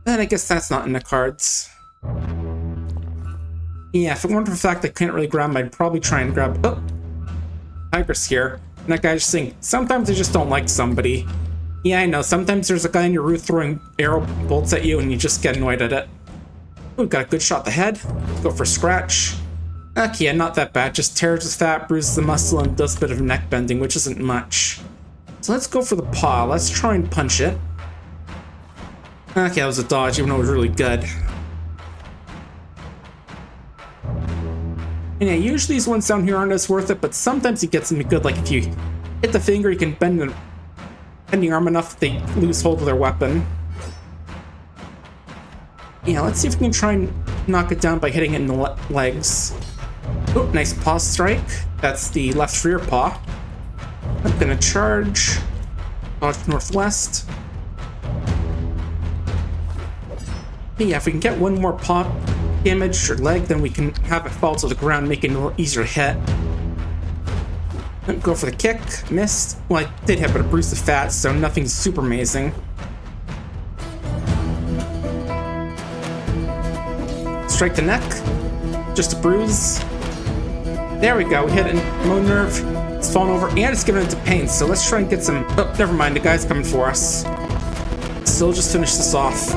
A: Then I guess that's not in the cards. Yeah, if it weren't for the fact I can't really grab him, I'd probably try and grab... Oh! Tiger's here. And that guy's just saying, sometimes I just don't like somebody. Yeah, I know, sometimes there's a guy on your roof throwing arrow bolts at you and you just get annoyed at it. Ooh, got a good shot to the head. Let's go for a scratch. Okay, yeah, not that bad. Just tears the fat, bruises the muscle, and does a bit of neck bending, which isn't much. So let's go for the paw. Let's try and punch it. Okay, that was a dodge, even though it was really good. And yeah, usually these ones down here aren't as worth it, but sometimes you get something good, like if you hit the finger, you can bend the arm enough that they lose hold of their weapon. Yeah, let's see if we can try and knock it down by hitting it in the legs. Oh, nice paw strike. That's the left rear paw. I'm gonna charge. Dodge northwest. Yeah, if we can get one more paw damage or leg, then we can have it fall to the ground, making it a little easier to hit. Go for the kick. Missed. Well, I did hit, but it bruised the fat, so nothing super amazing. Strike the neck. Just a bruise. There we go. We hit it in low nerve. It's fallen over, and it's giving it to pain, so let's try and get some... Oh, never mind. The guy's coming for us. So we'll just finish this off.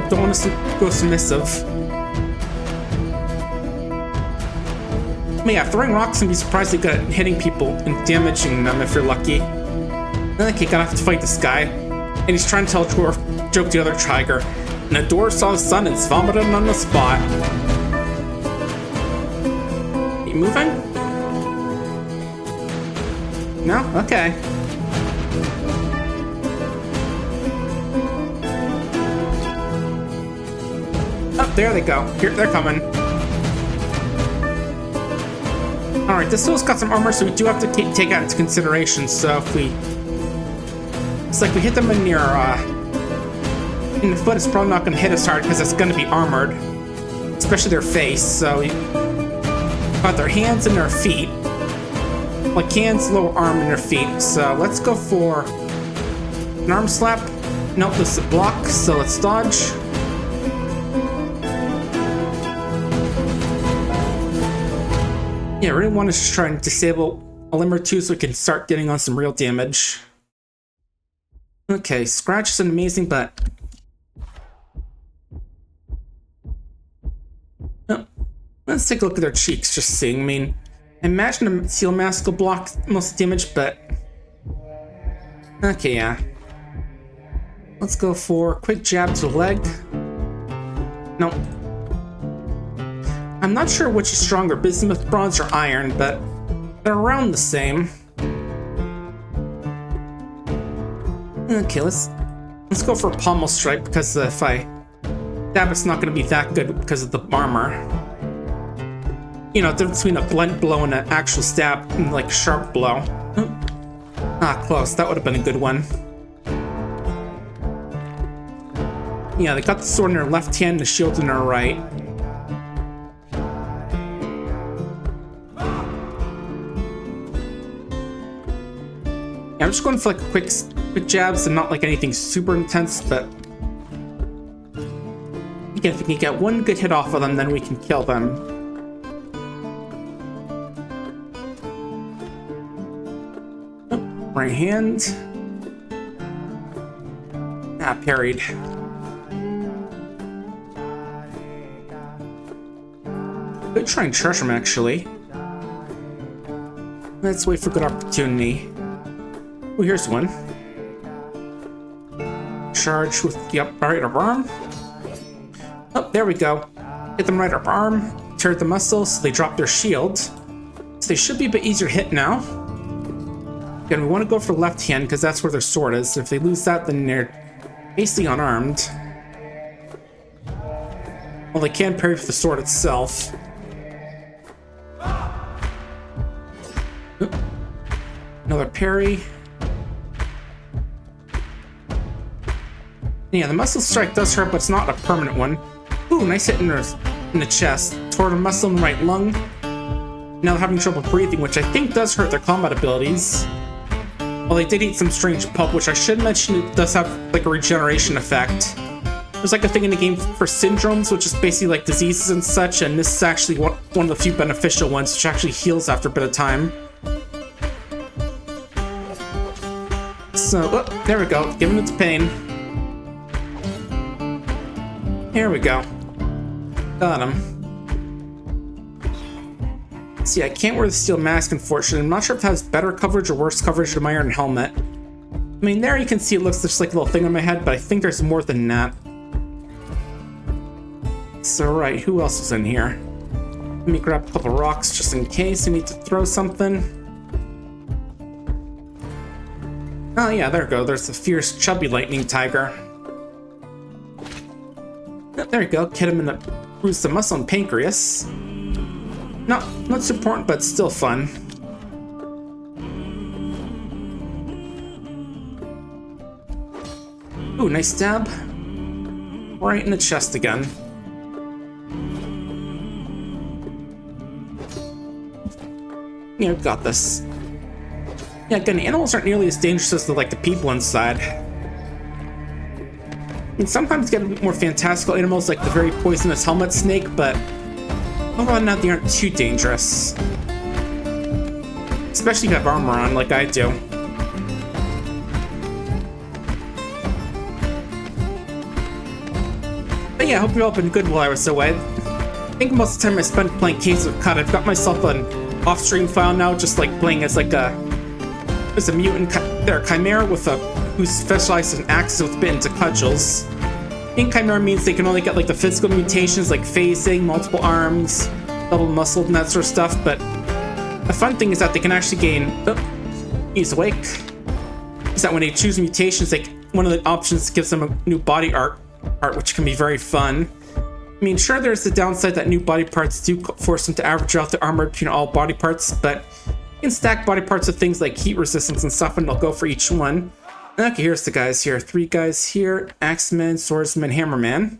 A: Don't want us to go submissive. But yeah, throwing rocks can be surprisingly good at hitting people and damaging them if you're lucky. Okay, gonna have to fight this guy. And he's trying to tell a dwarf joke to the other tiger. And the dwarf saw the sun and is vomiting on the spot. You moving? No? Okay. there they go. Here, they're coming. Alright, this still's got some armor, so we do have to take that into consideration. So if we... It's like we hit them in the foot, it's probably not going to hit us hard because it's going to be armored. Especially their face, so... Got their hands and their feet. Like hands, lower arm, and their feet. So let's go for an arm slap. Nope, this is a block, so let's dodge. Yeah, I really want to just try and disable a limb or two so we can start getting on some real damage. Okay, Scratch isn't amazing, but... Oh, let's take a look at their cheeks, just seeing. I mean, I imagine a seal mask will block most damage, but... Okay, yeah. Let's go for a quick jab to the leg. Nope. I'm not sure which is stronger, bismuth, bronze, or iron, but they're around the same. Okay, let's go for a pommel strike, because if I stab, it's not going to be that good because of the armor. You know, the difference between a blunt blow and an actual stab, and like sharp blow. Ah, close. That would have been a good one. Yeah, they got the sword in their left hand and the shield in their right. Yeah, I'm just going for like quick jabs and not like anything super intense, but again, if we can get one good hit off of them, then we can kill them. Oh, right hand. Ah, parried. Could try and charge him, actually. Let's wait for good opportunity. Oh, here's one. Charge with the right upper arm. Oh, there we go. Hit them right upper arm, tear the muscle, so they drop their shield. So they should be a bit easier to hit now. Again, we want to go for left hand because that's where their sword is. If they lose that, then they're basically unarmed. Well, they can parry with the sword itself. Another parry. Yeah, the muscle strike does hurt, but it's not a permanent one. Ooh, nice hit in the chest. Toward a muscle in the right lung. Now they're having trouble breathing, which I think does hurt their combat abilities. Well, they did eat some strange pulp, which I should mention it does have like a regeneration effect. There's like a thing in the game for syndromes, which is basically like diseases and such, and this is actually one of the few beneficial ones, which actually heals after a bit of time. So, oh, there we go, giving it to pain. Here we go. Got him. See, I can't wear the steel mask, unfortunately. I'm not sure if it has better coverage or worse coverage than my iron helmet. I mean, there you can see it looks just like a little thing on my head, but I think there's more than that. So, right, who else is in here? Let me grab a couple rocks just in case I need to throw something. Oh yeah, there we go. There's the fierce, chubby lightning tiger. Oh, there you go. Hit him in the bruise the muscle and pancreas. Not so important, but still fun. Ooh, nice stab. Right in the chest again. Yeah, we've got this. Yeah, again, animals aren't nearly as dangerous as the people inside. I mean, sometimes get a bit more fantastical animals like the very poisonous helmet snake, but overall now they aren't too dangerous. Especially if you have armor on, like I do. But yeah, I hope you all been good while I was away. I think most of the time I spent playing Caves of Cut, I've got myself an off-stream file now, just like playing as like a mutant, they're a chimera with who's specialized in axes with bit into cudgels. In chimera means they can only get like the physical mutations like phasing, multiple arms, double muscled, and that sort of stuff, but the fun thing is that they can actually gain, he's awake, is that when they choose mutations, like one of the options gives them a new body art, which can be very fun. I mean, sure, there's the downside that new body parts do force them to average out the armor between all body parts, but you can stack body parts with things like heat resistance and stuff, and they'll go for each one. Okay, here's the guys here. 3 guys here: Axeman, Swordsman, Hammerman.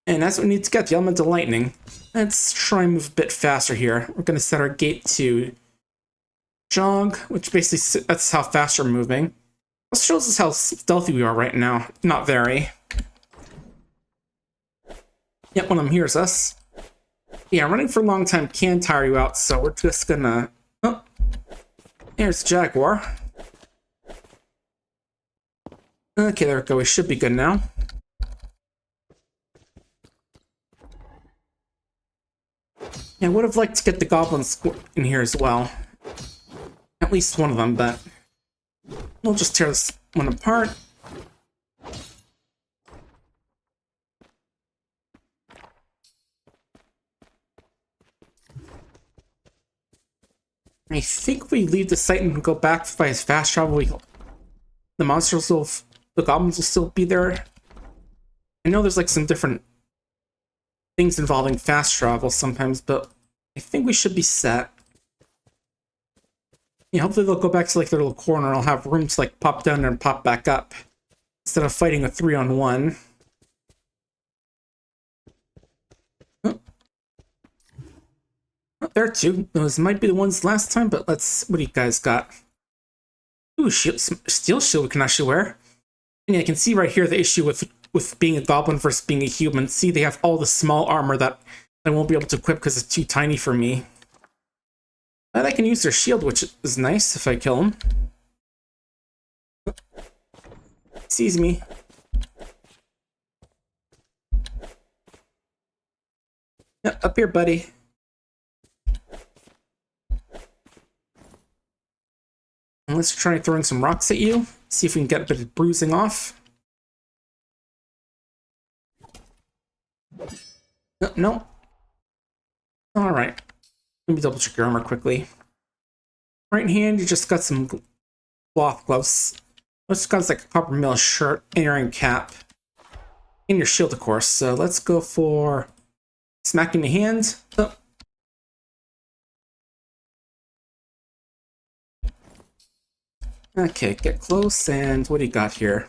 A: And that's what we need to get, the element of lightning. Let's try and move a bit faster here. We're going to set our gait to jog, which basically, that's how fast we're moving. This shows us how stealthy we are right now. Not very. Yep, one of them hears us. Yeah, running for a long time can tire you out, so we're just gonna... Oh, there's Jaguar. Okay, there we go. We should be good now. Yeah, I would have liked to get the goblins in here as well. At least one of them, but... we'll just tear this one apart. I think we leave the site and go back by his fast travel. The monsters will, the goblins will still be there. I know there's like some different things involving fast travel sometimes, but I think we should be set. Yeah, hopefully they'll go back to like their little corner. I'll have room to like pop down there and pop back up instead of fighting a 3-on-1. There are 2. Those might be the ones last time, but let's... what do you guys got? Ooh, shield, steel shield we can actually wear. And yeah, I can see right here the issue with being a goblin versus being a human. See, they have all the small armor that I won't be able to equip because it's too tiny for me. But I can use their shield, which is nice if I kill him. Sees me. Yeah, up here, buddy. And let's try throwing some rocks at you. See if we can get a bit of bruising off. No. Alright. Let me double check your armor quickly. Right hand, you just got some cloth gloves. Let's got like a copper mill shirt and your iron cap. And your shield, of course. So let's go for smacking the hand. Oh. Okay, get close, and what do you got here?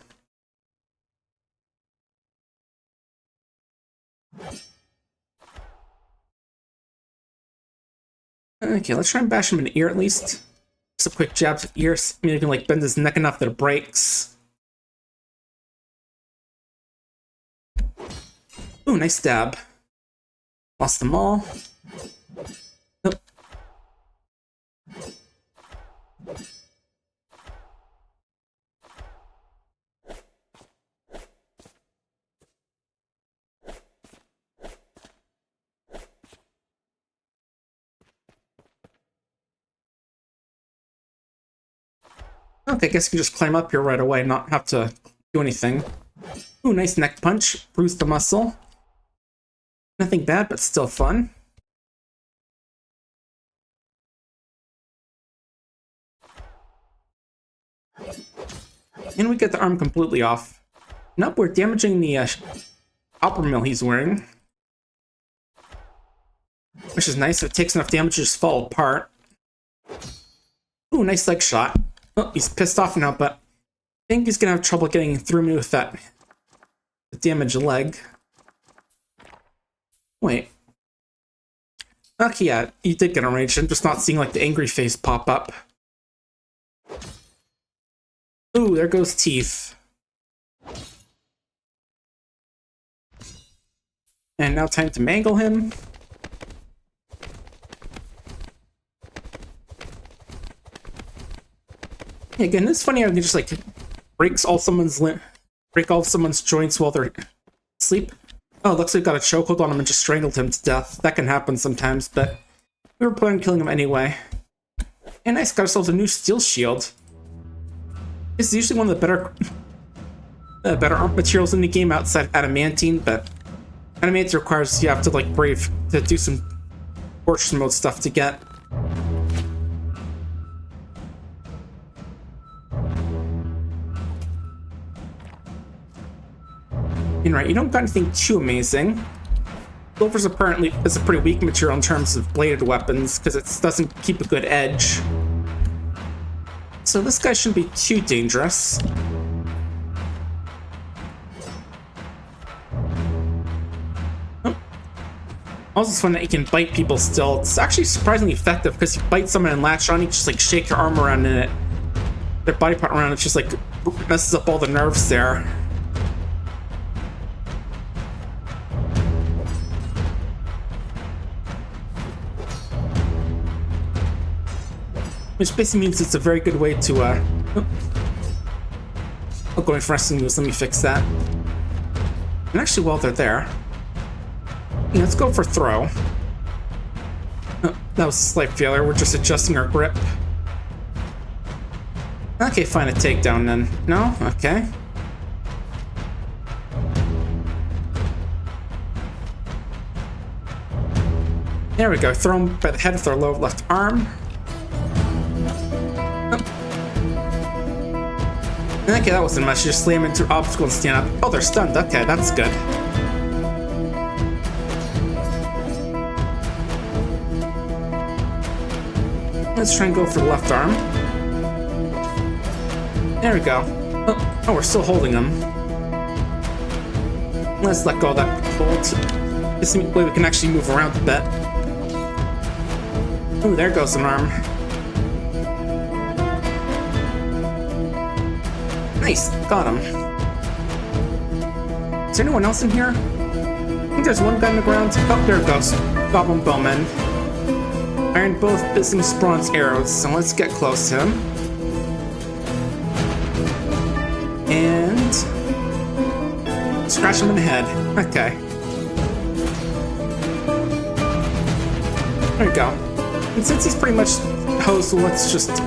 A: Okay, let's try and bash him in the ear at least. Just a quick jab to the ear. Maybe I can like bend his neck enough that it breaks. Ooh, nice stab. Lost them all. Oh. Okay, I guess you can just climb up here right away, not have to do anything. Ooh, nice neck punch. Bruised the muscle. Nothing bad, but still fun. And we get the arm completely off. Nope, we're damaging the copper mill he's wearing. Which is nice. If it takes enough damage to just fall apart. Ooh, nice leg shot. Oh, he's pissed off now, but I think he's gonna have trouble getting through me with that damaged leg. Wait. Okay, yeah, he did get enraged. I'm just not seeing like the angry face pop up. Ooh, there goes teeth. And now time to mangle him. Yeah, again, it's funny how you can just like break all someone's joints while they're asleep. Oh, looks like we got a chokehold on him and just strangled him to death. That can happen sometimes, but we were planning on killing him anyway. And nice, got ourselves a new steel shield. This is usually one of the better arm materials in the game outside adamantine, but adamantine requires you have to like brave to do some fortress mode stuff to get. And right, you don't got anything too amazing. Silver's apparently is a pretty weak material in terms of bladed weapons, because it doesn't keep a good edge. So this guy shouldn't be too dangerous. Oh. Also, it's fun that you can bite people still. It's actually surprisingly effective, because you bite someone and latch on, you just like shake your arm around in it. Their body part around, it just like messes up all the nerves there. Which basically means it's a very good way to, going for wrestling moves, let me fix that. And actually, while they're there, yeah, let's go for throw. Oh, that was a slight failure, we're just adjusting our grip. Okay, fine, a takedown then. No? Okay. There we go, throw him by the head with our lower left arm. Okay, that wasn't much. Just slam into obstacle and stand up. Oh, they're stunned. Okay, that's good. Let's try and go for the left arm. There we go. Oh, we're still holding them. Let's let go of that hold. This way we can actually move around a bit. Oh, there goes an arm. Nice, got him. Is there anyone else in here? I think there's one guy on the ground. Oh, there it goes. Goblin Bowman. Iron both business bronze arrows, so let's get close to him. And scratch him in the head. Okay. There we go. And since he's pretty much hosed, let's just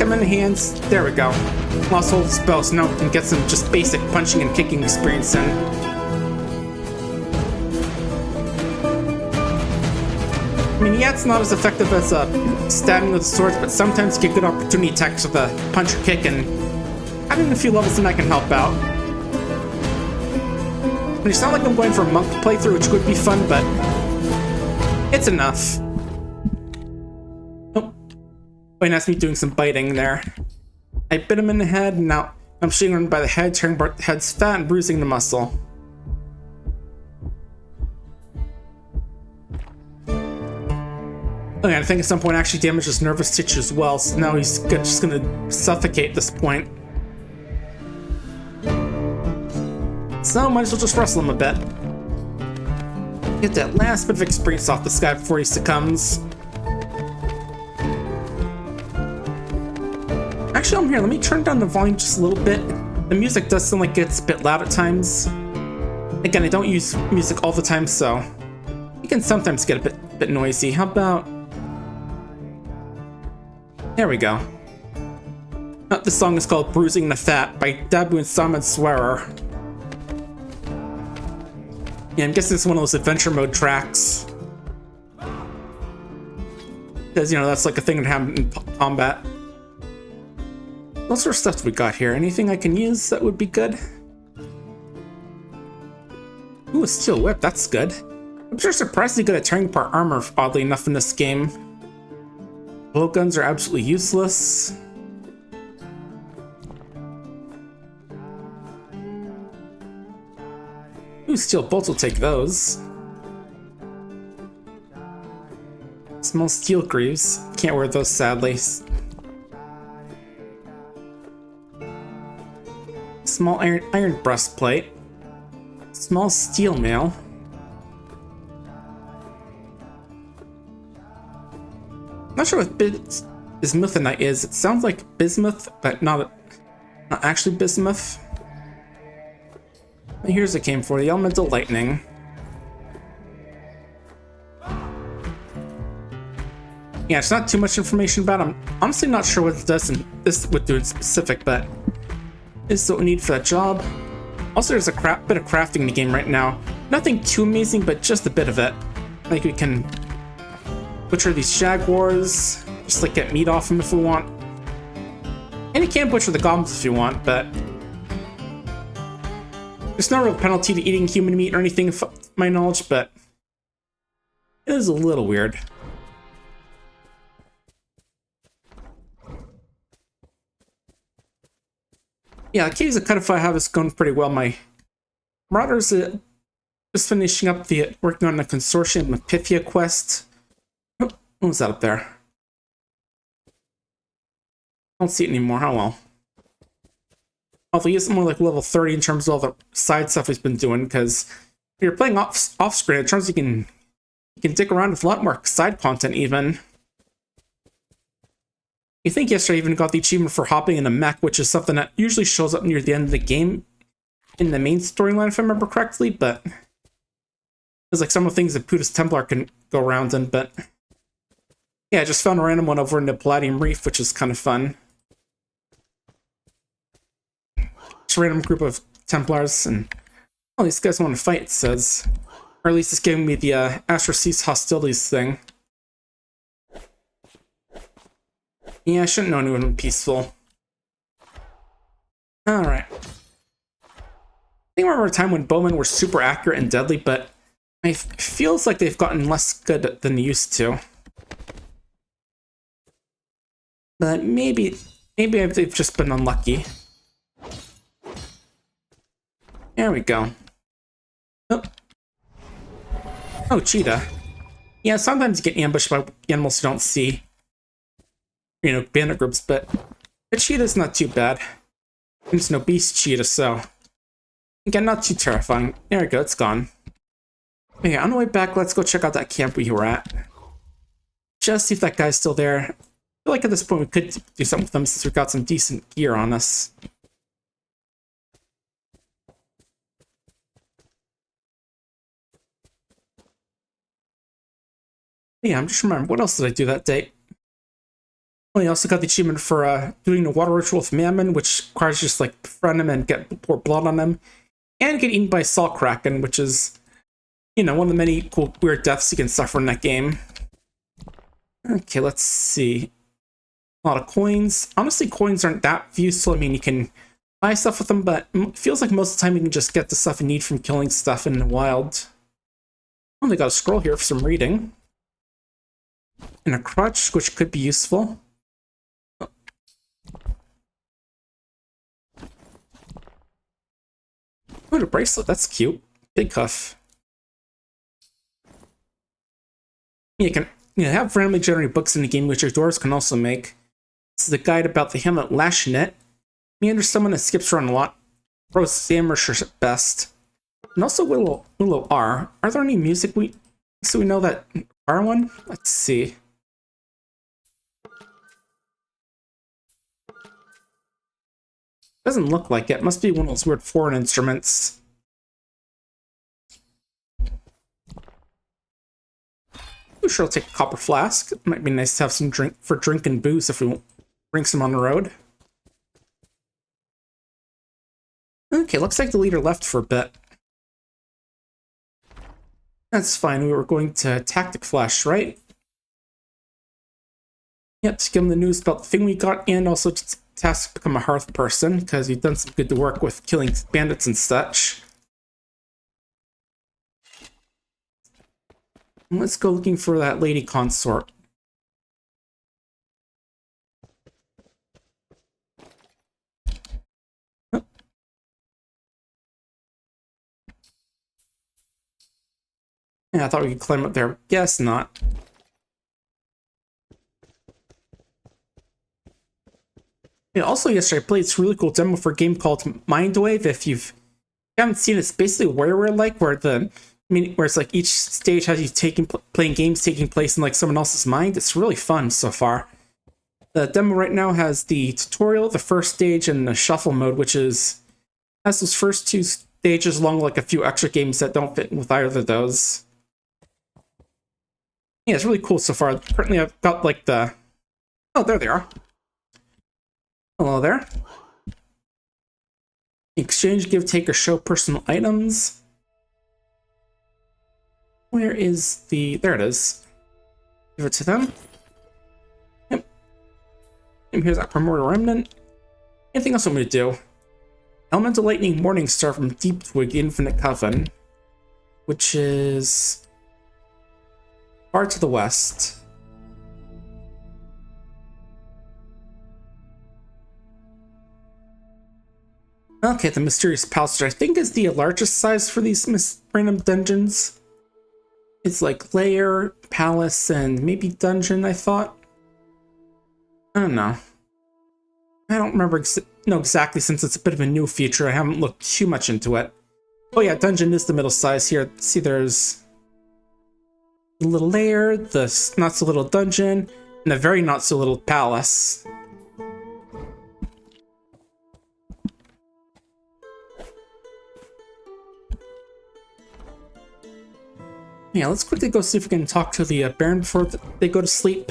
A: him in the hands. There we go. Lost hold of spell, so now we can get some just basic punching and kicking experience in. I mean, yeah, it's not as effective as stabbing with swords, but sometimes you get good opportunity attacks with a punch or kick, and having a few levels in that can help out. I mean, it's not like I'm going for a monk playthrough, which would be fun, but it's enough. Wait, that's me doing some biting there. I bit him in the head, and now I'm shooting him by the head, turning the head's fat and bruising the muscle. Okay, I think at some point I actually damaged his nervous tissue as well, so now he's just gonna suffocate at this point. So might as well just wrestle him a bit. Get that last bit of experience off this guy before he succumbs. Actually, I'm here. Let me turn down the volume just a little bit. The music does sound like it gets a bit loud at times. Again, I don't use music all the time, so it can sometimes get a bit noisy. How about... There we go. This song is called Bruising the Fat by Dabu and Samad Swearer. Yeah, I'm guessing it's one of those adventure mode tracks. Because, you know, that's like a thing that happened in combat. What sort of stuff do we got here? Anything I can use that would be good? Ooh, a steel whip, that's good. I'm sure surprisingly good at tearing apart armor, oddly enough, in this game. Blowguns are absolutely useless. Ooh, steel bolts will take those. Small steel greaves. Can't wear those, sadly. Small iron breastplate. Small steel mail. Not sure what bismuthinite is. It sounds like bismuth, but not actually bismuth. And here's what it came for, the elemental lightning. Yeah, it's not too much information about it. I'm honestly not sure what it does and this would do in specific, but this is what we need for that job. Also, there's a bit of crafting in the game right now. Nothing too amazing, but just a bit of it. Like we can butcher these jaguars, just like get meat off them if we want. And you can butcher the goblins if you want, but There's no real penalty to eating human meat or anything, to my knowledge, but it is a little weird. Yeah, the Caves of Codify have is going pretty well. My Marauders just finishing up working on the Consortium Epifia quest. Oh, what was that up there? I don't see it anymore. Oh well. Although he is more like level 30 in terms of all the side stuff he's been doing, because if you're playing off screen, it turns you can dig around with a lot more side content even. I think yesterday I even got the achievement for hopping in a mech, which is something that usually shows up near the end of the game in the main storyline, if I remember correctly, but it's like some of the things that Putis Templar can go around in, but yeah, I just found a random one over in the Palladium Reef, which is kind of fun. Just a random group of Templars, and oh, these guys want to fight, it says. Or at least it's giving me the Astro Cease Hostilities thing. Yeah, I shouldn't know anyone peaceful. Alright. I think I remember a time when bowmen were super accurate and deadly, but it feels like they've gotten less good than they used to. But maybe they've just been unlucky. There we go. Oh, oh, cheetah. Yeah, sometimes you get ambushed by animals you don't see. You know, bandit groups, but a cheetah's not too bad. It's an obese cheetah, so again, not too terrifying. There we go, it's gone. Okay, on the way back, let's go check out that camp we were at. Just see if that guy's still there. I feel like at this point we could do something with them since we've got some decent gear on us. Yeah, I'm just remembering, what else did I do that day? Well, I also got the achievement for doing the water ritual with Mammon, which requires just like befriend him and pour blood on him, and get eaten by Salt Kraken, which is, you know, one of the many cool weird deaths you can suffer in that game. Okay, let's see. A lot of coins. Honestly, coins aren't that useful. I mean, you can buy stuff with them, but it feels like most of the time you can just get the stuff you need from killing stuff in the wild. Oh, they got a scroll here for some reading. And a crutch, which could be useful. Oh, a bracelet, that's cute. Big cuff. You can have randomly generated books in the game, which your dwarves can also make. This is a guide about the Hamlet Lashnet. Meander someone that skips around a lot. Rose Sammersher at best. And also Willow R. Are there any music so we know that R one? Let's see. Doesn't look like it. Must be one of those weird foreign instruments. I'm sure I'll take a copper flask. It might be nice to have some drink and booze if we bring some on the road. Okay, looks like the leader left for a bit. That's fine. We were going to Tactic Flash, right? Yep, to give him the news about the thing we got, and also to task to become a hearth person, because you've done some good work with killing bandits and such. And let's go looking for that lady consort. Oh. Yeah, I thought we could climb up there. Guess not. Yeah, also yesterday I played this really cool demo for a game called Mindwave. If you haven't seen it, it's basically WarioWare-like, where it's like each stage has you playing games taking place in like someone else's mind. It's really fun so far. The demo right now has the tutorial, the first stage, and the shuffle mode, which has those first two stages along with like a few extra games that don't fit with either of those. Yeah, it's really cool so far. Currently I've got like the... Oh, there they are. Hello there. Exchange, give, take, or show personal items. Where is the... There it is. Give it to them. Yep. And here's that Primordial Remnant. Anything else I'm going to do? Elemental Lightning Morningstar from Deepwig, the Infinite Coven, which is far to the west. Okay, the Mysterious Palace, which I think is the largest size for these random dungeons. It's like lair, palace, and maybe dungeon, I thought. I don't know. I don't know exactly since it's a bit of a new feature. I haven't looked too much into it. Oh yeah, dungeon is the middle size here. See, there's the little lair, the not so little dungeon, and a very not so little palace. Yeah, let's quickly go see if we can talk to the Baron before they go to sleep.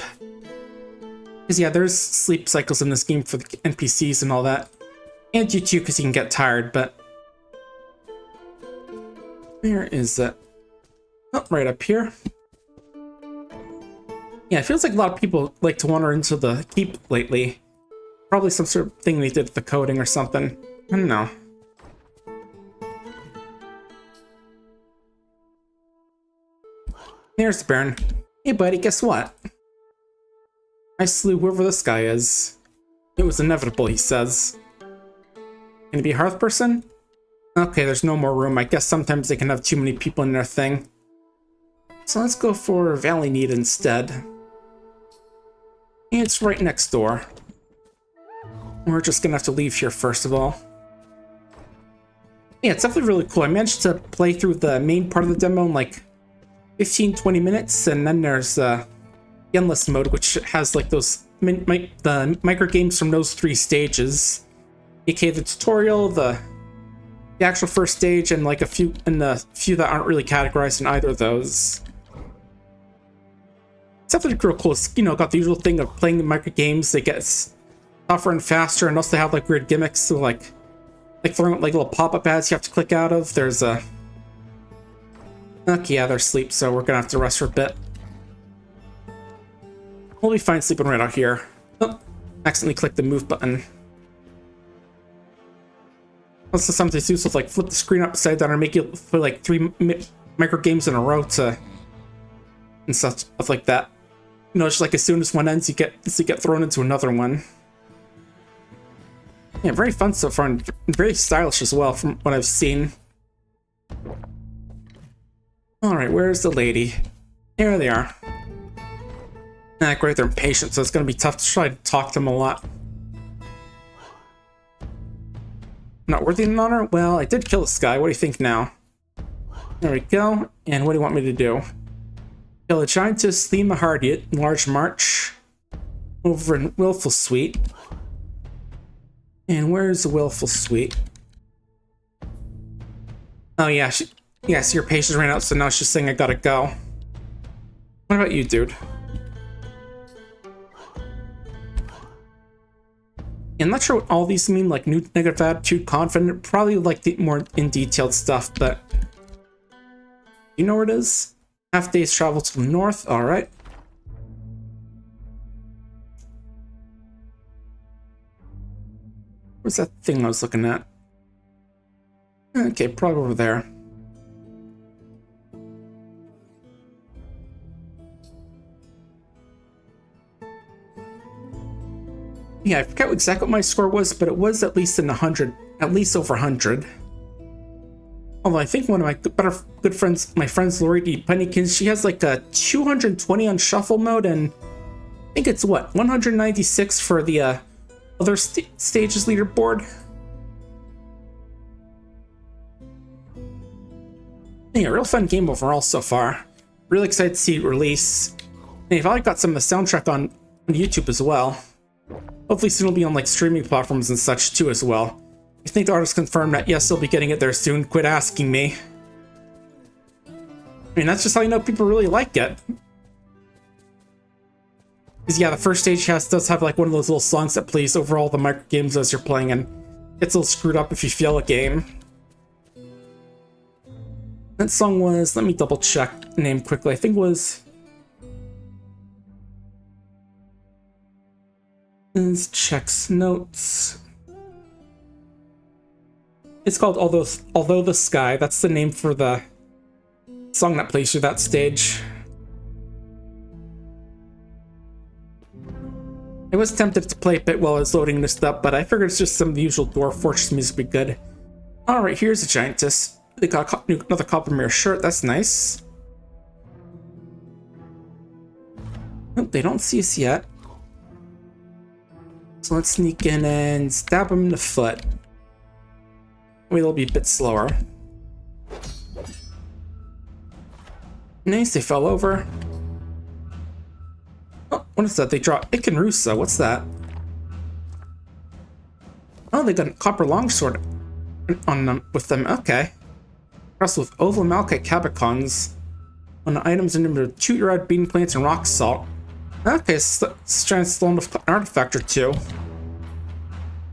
A: Because yeah, there's sleep cycles in this game for the NPCs and all that. And you too, because you can get tired, but... Where is that? Oh, right up here. Yeah, it feels like a lot of people like to wander into the keep lately. Probably some sort of thing they did with the coding or something. I don't know. There's the Baron. Hey buddy, guess what? I slew whoever this guy is. It was inevitable, he says. Can it be a hearth person? Okay, there's no more room. I guess sometimes they can have too many people in their thing. So let's go for Valley Need instead. And it's right next door. We're just gonna have to leave here first of all. Yeah, it's definitely really cool. I managed to play through the main part of the demo in like 15-20 minutes, and then there's the endless mode, which has like those the micro games from those 3 stages, aka the tutorial, the actual first stage, and like a few that aren't really categorized in either of those. It's definitely real cool. It's, you know, got the usual thing of playing the micro games. They get tougher and faster, and also they have like weird gimmicks, so like throwing like little pop-up ads you have to click out of. There's a okay, yeah, they're asleep, so we're gonna have to rest for a bit. We'll be fine sleeping right out here. Oh, accidentally clicked the move button. Also, sometimes useful, like flip the screen upside down or make you play like 3 micro games in a row and stuff like that. You know, just like as soon as one ends, you get thrown into another one. Yeah, very fun so far and very stylish as well from what I've seen. Alright, where's the lady? There they are. Ah, great, they're impatient, so it's gonna be tough to try to talk to them a lot. Not worthy of an honor? Well, I did kill this guy. What do you think now? There we go. And what do you want me to do? Kill a giantess, Lima Hardiot, Large March, over in Willful Suite. And where's the Willful Suite? Oh yeah, so your patience ran out, so now she's saying I gotta go. What about you, dude? I'm not sure what all these mean, like new negative attitude, confident, probably like the more in detailed stuff, but you know where it is? Half day's travel to the north, alright. Where's that thing I was looking at? Okay, probably over there. Yeah, I forget exactly what my score was, but it was at least in 100, at least over 100. Although I think one of my good friends, my friends Lori D. Pennykins, she has like a 220 on shuffle mode, and I think it's what, 196 for the other stages leaderboard. Yeah, real fun game overall so far. Really excited to see it release. And I've already got some of the soundtrack on YouTube as well. Hopefully soon it'll be on like streaming platforms and such too as well. I think the artist confirmed that yes, they'll be getting it there soon. Quit asking me. I mean, that's just how you know people really like it. Because yeah, the first stage does have like one of those little songs that plays over all the micro games as you're playing, and it's a little screwed up if you fail a game. That song was, let me double check the name quickly. I think it was... Let's check notes. It's called Although the Sky. That's the name for the song that plays through that stage. I was tempted to play a bit while I was loading this up, but I figured it's just some of the usual Dwarf Fortress music would be good. Alright, here's a giantess. They got another copper mirror shirt, that's nice. Oh, they don't see us yet. So let's sneak in and stab them in the foot. Maybe they'll be a bit slower. Nice, they fell over. Oh, what is that? They draw Ikenrusa. What's that? Oh, they got a copper longsword on them with them. Okay. Crossed with oval malachite cabicons. On the items in number 2-year-old bean plants and rock salt. Okay, so let's try and stolen an artifact or two.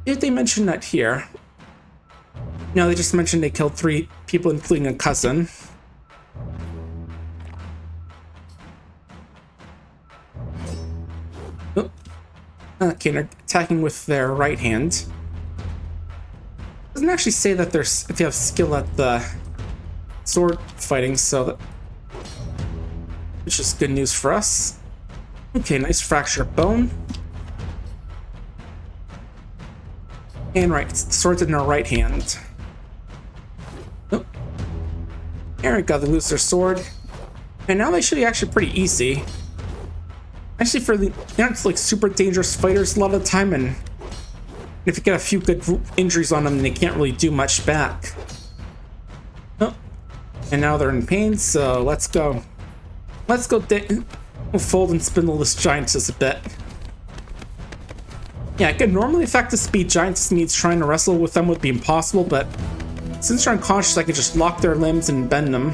A: Did they mention that here? No, they just mentioned they killed 3 people, including a cousin. Oh. Okay, they're attacking with their right hand. Doesn't actually say that there's if you have skill at the sword fighting, so that, which is good news for us. Okay, nice fractured bone. And right, sword's in their right hand. Oh. There we go, they lose their sword. And now they should be actually pretty easy. Actually, for the, they're not like super dangerous fighters a lot of the time, and if you get a few good injuries on them, they can't really do much back. Oh. And now they're in pain, so let's go. Let's go we'll fold and spindle this giantess a bit. Yeah, it could normally affect the speed giantess needs. Trying to wrestle with them would be impossible, but since they're unconscious, I can just lock their limbs and bend them.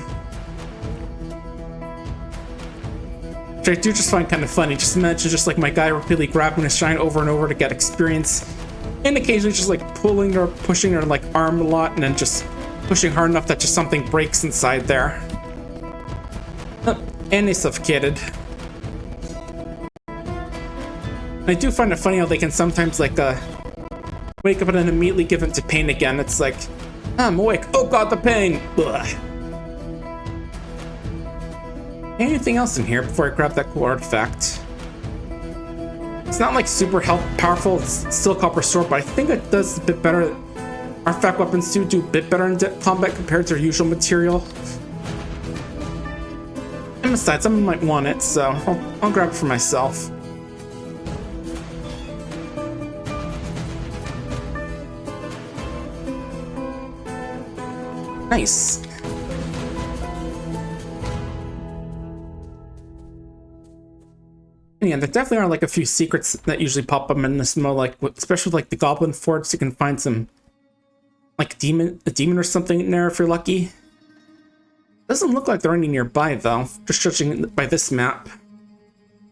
A: Which I do just find kind of funny. Just imagine just like my guy repeatedly grabbing his giant over and over to get experience, and occasionally just like pulling or pushing their like arm a lot, and then just pushing hard enough that just something breaks inside there. Oh, and they suffocated. I do find it funny how they can sometimes like wake up and then immediately give into pain again. It's like, I'm awake. Oh god, the pain. Ugh. Anything else in here before I grab that cool artifact? It's not like super powerful. It's still copper sword, but I think it does a bit better. Artifact weapons do a bit better in combat compared to their usual material. And besides, someone might want it, so I'll grab it for myself. Nice. And yeah, there definitely are like a few secrets that usually pop up in this mode, like especially with, like the Goblin Forts. You can find some like a demon or something in there if you're lucky. Doesn't look like they're any nearby though, just judging by this map.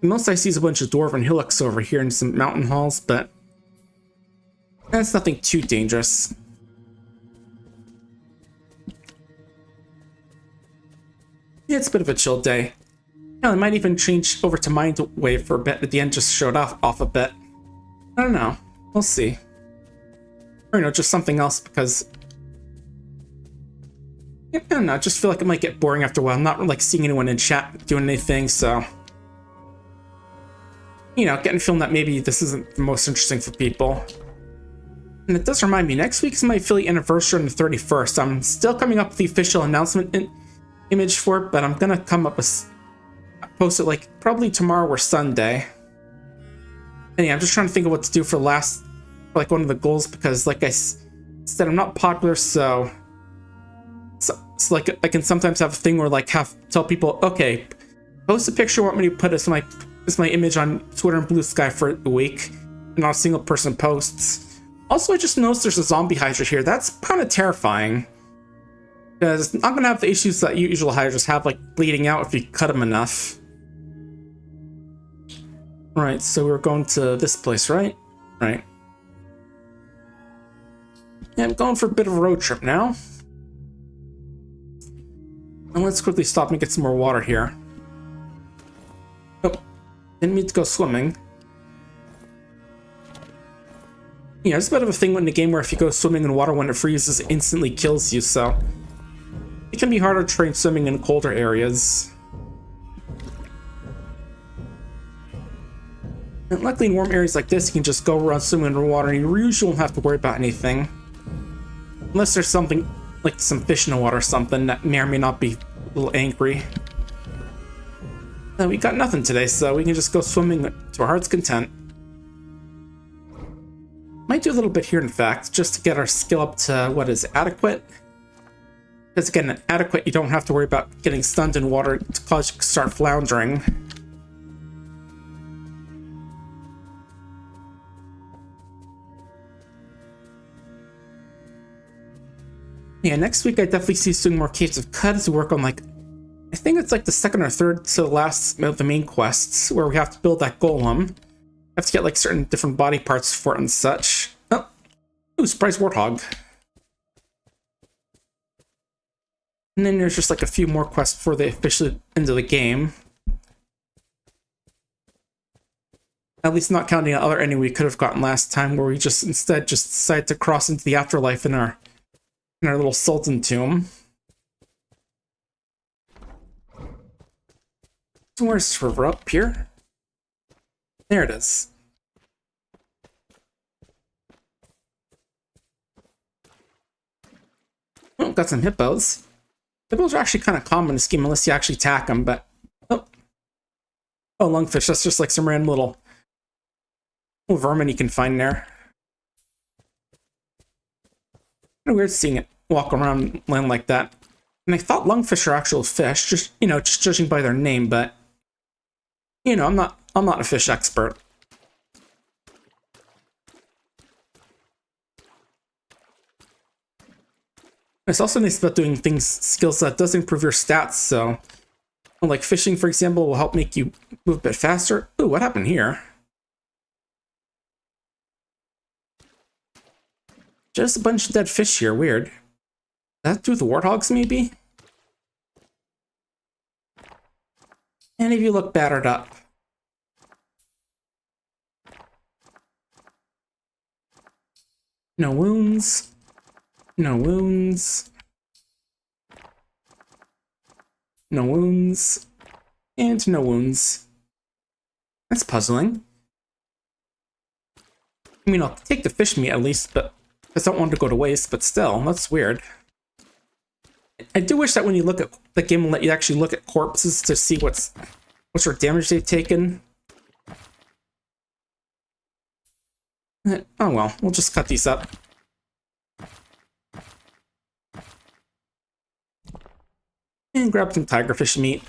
A: The most I see is a bunch of Dwarven hillocks over here and some mountain halls, but that's nothing too dangerous. Yeah, it's a bit of a chill day. Yeah, I might even change over to Mind Wave for a bit at the end, just showed off a bit. I don't know. We'll see. Or, you know, just something else because... yeah, I don't know, I just feel like it might get boring after a while. I'm not like seeing anyone in chat doing anything, so... you know, getting feeling that maybe this isn't the most interesting for people. And it does remind me, next week is my affiliate anniversary on the 31st. I'm still coming up with the official announcement image for it, but I'm gonna come up with... post it like probably tomorrow or Sunday. And yeah, I'm just trying to think of what to do for like one of the goals, because like I said, I'm not popular, so it's like I can sometimes have a thing where like tell people, okay, post a picture, want me to put as my image on Twitter and Blue Sky for a week, and not a single person posts. Also, I just noticed there's a zombie hydra here. That's kind of terrifying, because it's not gonna have the issues that usual hydras have, like bleeding out if you cut them enough. Right, so we're going to this place, right? Right. Yeah, I'm going for a bit of a road trip now. And let's quickly stop and get some more water here. Oh, didn't mean to go swimming. Yeah, it's a bit of a thing in the game where if you go swimming in water when it freezes, it instantly kills you, so it can be harder to train swimming in colder areas. And luckily in warm areas like this, you can just go around swimming underwater and you usually won't have to worry about anything. Unless there's something, like some fish in the water or something, that may or may not be a little angry. We got nothing today, so we can just go swimming to our heart's content. Might do a little bit here, in fact, just to get our skill up to, what is adequate? Because again, at adequate, you don't have to worry about getting stunned in water to cause you to start floundering. Yeah, next week I definitely see us doing more Caves of Cud as we work on, like, I think it's like the second or third to the last of the main quests, where we have to build that golem. Have to get, like, certain different body parts for it and such. Oh, ooh, surprise warthog. And then there's just, like, a few more quests before they officially end the game. At least not counting the other enemy we could have gotten last time, where we just instead just decided to cross into the afterlife in our little Sultan tomb. So where's this river? Up here? There it is. Oh, got some hippos. Hippos are actually kind of common in this game unless you actually attack them, but... Oh, lungfish. That's just like some random little vermin you can find there. Kind of weird seeing it walk around land like that. And I thought lungfish are actual fish, just judging by their name, but I'm not a fish expert. It's also nice about doing skills that does improve your stats, so like fishing, for example, will help make you move a bit faster. Ooh, what happened here? Just a bunch of dead fish here, weird. Does that have to do with the warthogs, maybe? And if you look battered up. No wounds. No wounds. No wounds. And no wounds. That's puzzling. I mean, I'll take the fish meat at least, but I don't want to go to waste, but still, that's weird. I do wish that when you look at the game will let you actually look at corpses to see what sort of damage they've taken. Oh well, we'll just cut these up. And grab some tigerfish meat.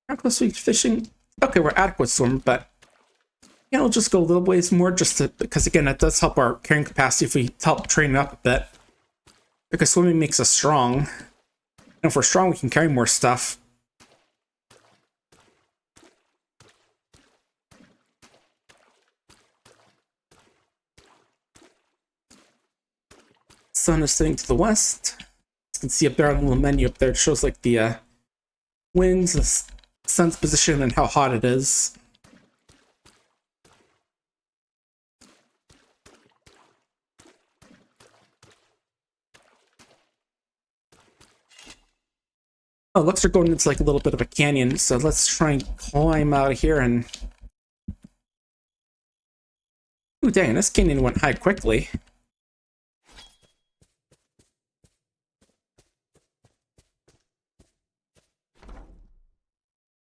A: How close are we fishing? Okay, we're adequate swim, but we'll just go a little ways more because again, it does help our carrying capacity if we help train it up a bit. Because swimming makes us strong. And if we're strong, we can carry more stuff. Sun is setting to the west. You can see up there on the little menu up there, it shows like the winds, the sun's position, and how hot it is. Oh, looks like we're going into like a little bit of a canyon, so let's try and climb out of here and... Ooh, dang, this canyon went high quickly.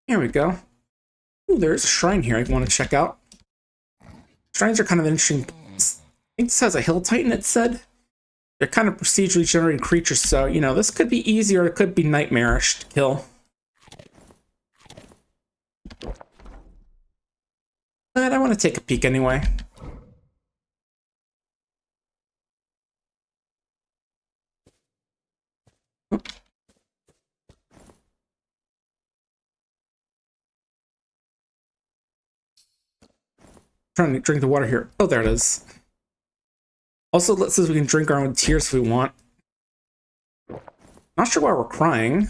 A: Here we go. Ooh, there's a shrine here I want to check out. Shrines are kind of interesting. I think this has a hill titan, it said. They're kind of procedurally generated creatures, so, this could be easy or it could be nightmarish to kill. But I want to take a peek anyway. Oh. Trying to drink the water here. Oh, there it is. Also, it says we can drink our own tears if we want. Not sure why we're crying.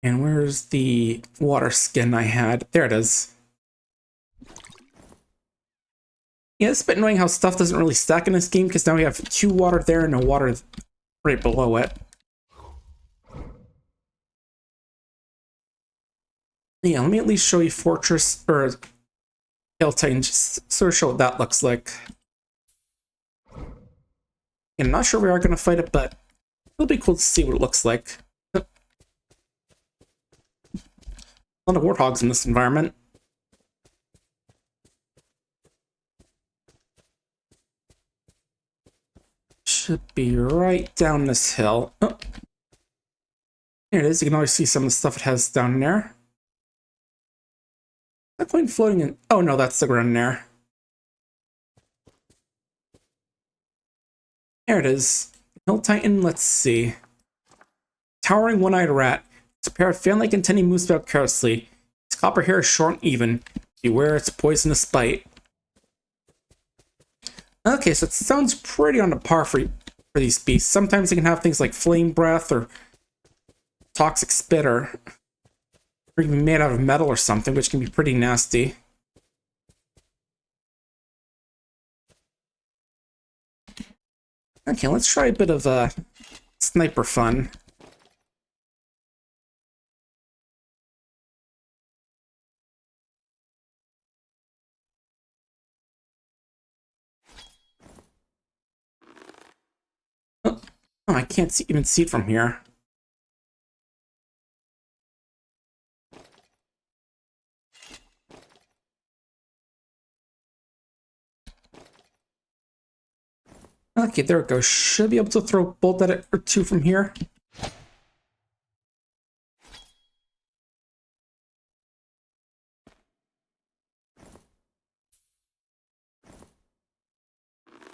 A: And where's the water skin I had? There it is. Yeah, it's a bit annoying how stuff doesn't really stack in this game because now we have 2 water there and no water right below it. Yeah, let me at least show you Fortress or Hill Titan, just sort of show what that looks like. Yeah, I'm not sure we are going to fight it, but it'll be cool to see what it looks like. A lot of warthogs in this environment. Should be right down this hill. Oh. There it is. You can always see some of the stuff it has down there. Is that point floating in? Oh no, that's the ground there. There it is. Hill Titan, let's see. Towering one-eyed rat. It's a pair of fan-like antennae moves about carelessly. Its copper hair is short and even. Beware its poisonous bite. Okay, so it sounds pretty on the par for these beasts. Sometimes they can have things like flame breath or toxic spit or even made out of metal or something, which can be pretty nasty. Okay, let's try a bit of sniper fun. Oh, I can't even see it from here. Okay, there it goes. Should be able to throw a bolt at it or 2 from here.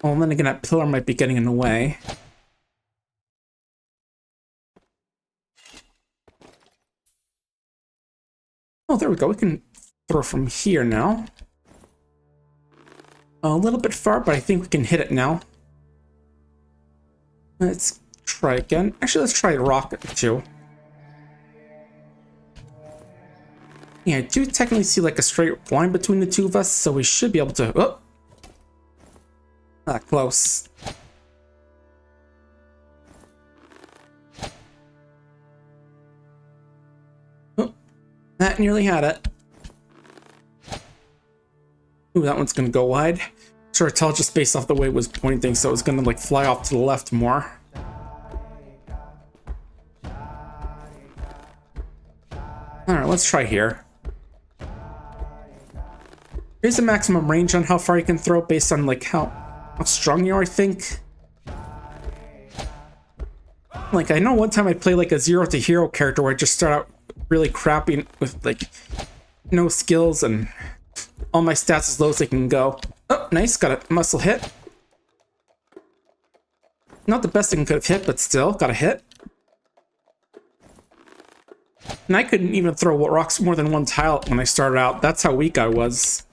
A: Oh, and then again, that pillar might be getting in the way. Oh, there we go. We can throw from here now. A little bit far, but I think we can hit it now. Let's try again. Actually, let's try a rocket too. Yeah, I do technically see like a straight line between the 2 of us, so we should be able to... Oh! Not close. Oh, that nearly had it. Ooh, that one's gonna go wide. Sure, tell just based off the way it was pointing, so it's gonna like fly off to the left more. Alright, let's try here. Here's the maximum range on how far you can throw based on like how strong you are, I think. Like, I know one time I played like a 0 to hero character where I just start out really crappy with like no skills and all my stats as low as they can go. Oh, nice, got a muscle hit. Not the best thing could have hit, but still, got a hit. And I couldn't even throw rocks more than 1 tile when I started out. That's how weak I was.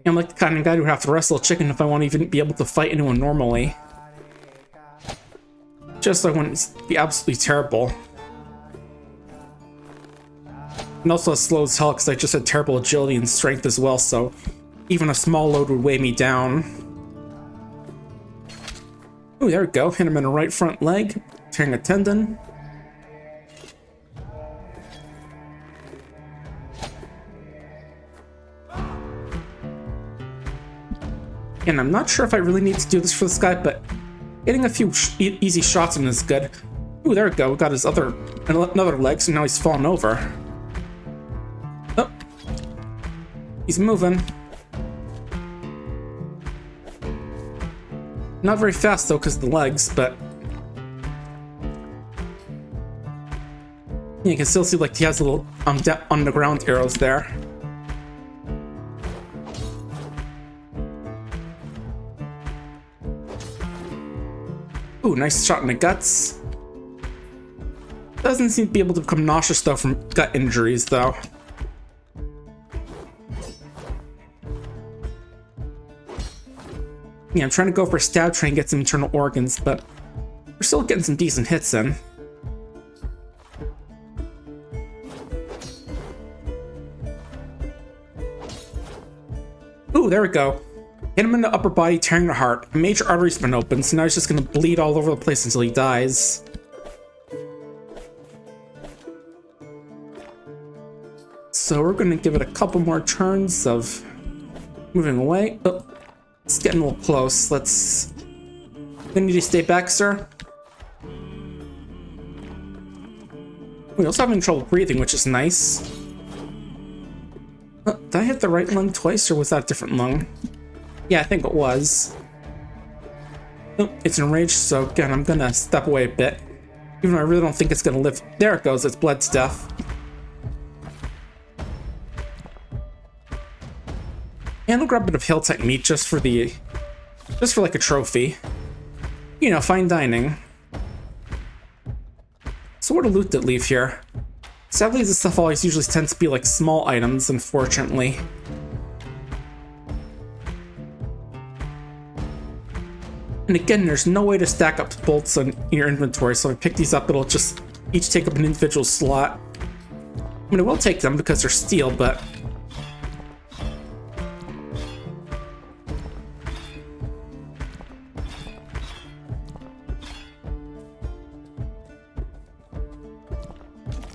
A: I'm like the kind of guy who would have to wrestle a chicken if I want to even be able to fight anyone normally. Just so I wouldn't be absolutely terrible. And also as slow as hell because I just had terrible agility and strength as well, so even a small load would weigh me down. Ooh, there we go. Hit him in the right front leg, tearing a tendon. And I'm not sure if I really need to do this for this guy, but getting a few easy shots in is good. Ooh, there we go. We got his another leg, so now he's fallen over. Oh, he's moving. Not very fast though, because of the legs, but yeah, you can still see like he has little underground arrows there. Ooh, nice shot in the guts. Doesn't seem to be able to become nauseous though from gut injuries though. Yeah, I'm trying to go for a stab, try and get some internal organs, but we're still getting some decent hits in. Ooh, there we go. Hit him in the upper body, tearing the heart. A major artery's been opened, so now he's just gonna bleed all over the place until he dies. So we're gonna give it a couple more turns of moving away. Oh, it's getting a little close. Let's... You need to stay back, sir. We're also having trouble breathing, which is nice. Did I hit the right lung twice, or was that a different lung? Yeah, I think it was. Oh, it's enraged, so again, I'm gonna step away a bit. Even though I really don't think it's gonna live. There it goes, it's bled to death. And I'll grab a bit of hill tech meat just for like a trophy. You know, fine dining. So what a loot that leave here. Sadly, this stuff always usually tends to be like small items, unfortunately. And again, there's no way to stack up bolts in your inventory, so if I pick these up, it'll just each take up an individual slot. I mean, it will take them because they're steel, but...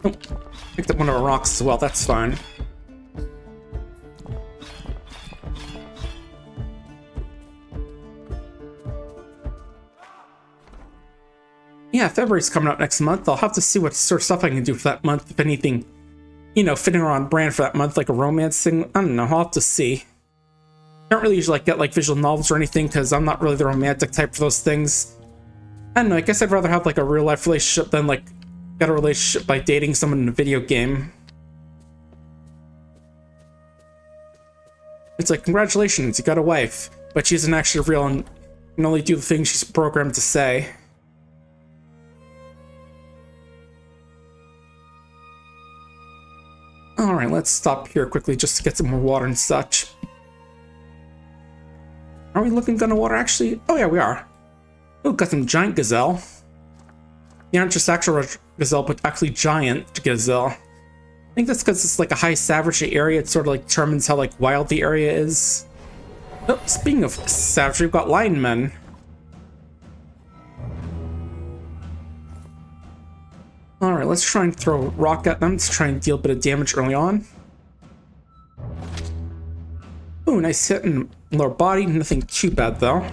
A: Oh, picked up one of the rocks as well, that's fine. Yeah, February's coming up next month. I'll have to see what sort of stuff I can do for that month, if anything, you know, fitting around brand for that month, like a romance thing. I don't know, I'll have to see. I don't really usually get like visual novels or anything, because I'm not really the romantic type for those things. I don't know, I guess I'd rather have like a real life relationship than like get a relationship by dating someone in a video game. It's like, congratulations, you got a wife, but she isn't actually real and can only do the things she's programmed to say. Alright, let's stop here quickly just to get some more water and such. Are we looking good on water actually? Oh yeah, we are. Oh, got some giant gazelle. They aren't just actual gazelle, but actually giant gazelle. I think that's because it's like a high savagery area. It sort of like determines how like wild the area is. Oh, speaking of savagery, we've got lion men. Alright, let's try and throw a rock at them to try and deal a bit of damage early on. Ooh, nice hit in the lower body. Nothing too bad though.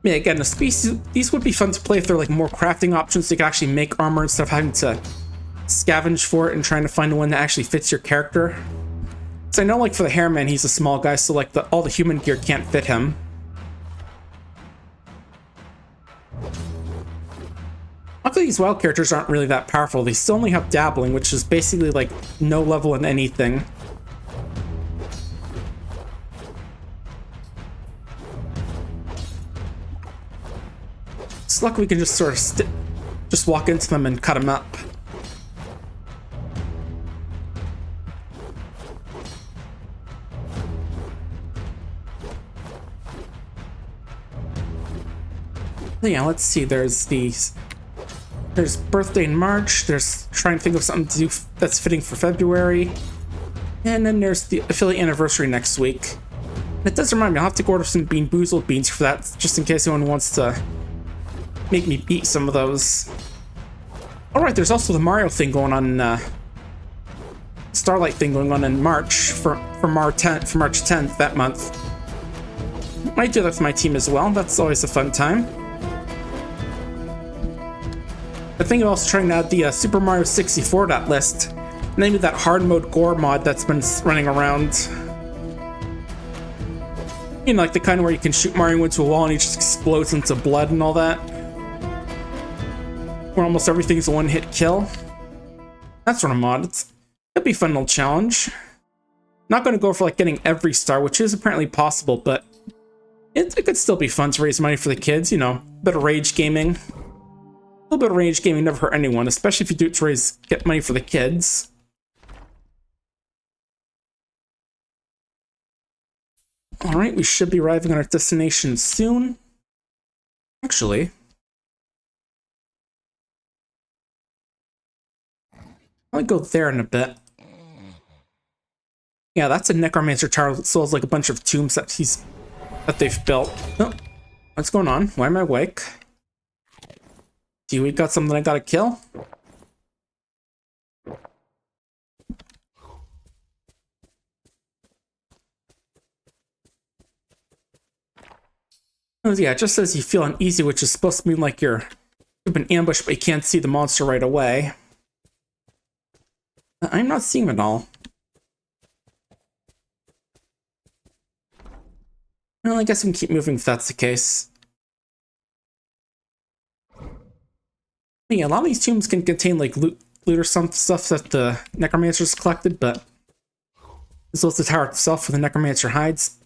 A: Yeah, again, these would be fun to play if they're like more crafting options, so you can actually make armor instead of having to scavenge for it and trying to find the one that actually fits your character. So I know like for the Hairman, he's a small guy, so like all the human gear can't fit him. Luckily, these wild characters aren't really that powerful. They still only have dabbling, which is basically like no level in anything. It's lucky we can just sort of just walk into them and cut them up. Yeah, let's see. There's birthday in March. There's trying to think of something to do that's fitting for February. And then there's the affiliate anniversary next week. And it does remind me, I'll have to go order some Bean Boozled beans for that, just in case anyone wants to make me beat some of those. Alright, there's also the Mario thing going on, Starlight thing going on in March, for March 10th that month. Might do that for my team as well, that's always a fun time. I think I'm also trying to add the Super Mario 64 to that list. Maybe that hard mode gore mod that's been running around. You know, like the kind where you can shoot Mario into a wall and he just explodes into blood and all that. Where almost everything's a one-hit kill. That sort of mod. It'd be a fun little challenge. Not going to go for like getting every star, which is apparently possible, but it could still be fun to raise money for the kids, you know, a bit of rage gaming. A little bit of rage gaming never hurt anyone, especially if you do it to get money for the kids. Alright, we should be arriving at our destination soon. Actually, I'll go there in a bit. Yeah, that's a necromancer tower that sells like a bunch of tombs that they've built. Oh, what's going on? Why am I awake? Do we got something I gotta kill? Oh yeah, it just says you feel uneasy, which is supposed to mean like you've been ambushed, but you can't see the monster right away. I'm not seeing it all. Well, I guess we can keep moving if that's the case. Yeah, a lot of these tombs can contain like loot or some stuff that the necromancers collected, but as well as the tower itself where the necromancer hides.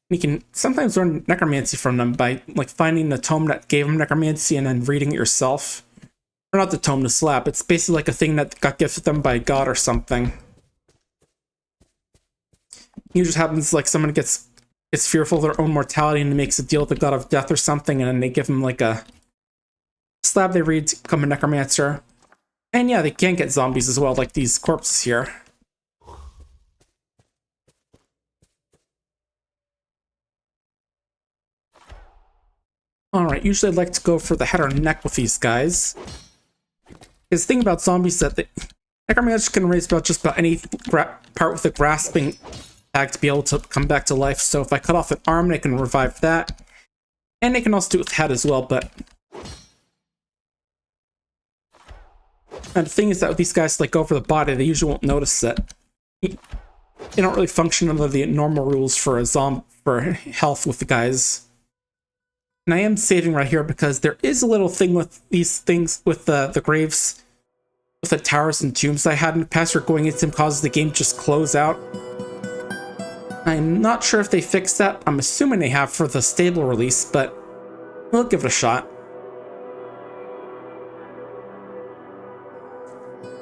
A: You can sometimes learn necromancy from them by like finding the tome that gave them necromancy and then reading it yourself. Or not the tome, the slab. It's basically like a thing that got gifted them by God or something. It just happens like someone gets fearful of their own mortality and makes a deal with the god of death or something, and then they give them like a slab they read to become a necromancer. And yeah, they can get zombies as well, like these corpses here. Alright, usually I'd like to go for the head or neck with these guys. Because the thing about zombies is that the necromancers can raise about just about any part with a grasping bag to be able to come back to life. So if I cut off an arm, they can revive that. And they can also do it with the head as well, but... And the thing is that with these guys like go for the body, they usually won't notice it. They don't really function under the normal rules for health with the guys. And I am saving right here because there is a little thing with these things, with the graves, with the towers and tombs I had in the past where going into them causes the game to just close out. I'm not sure if they fixed that. I'm assuming they have for the stable release, but we'll give it a shot.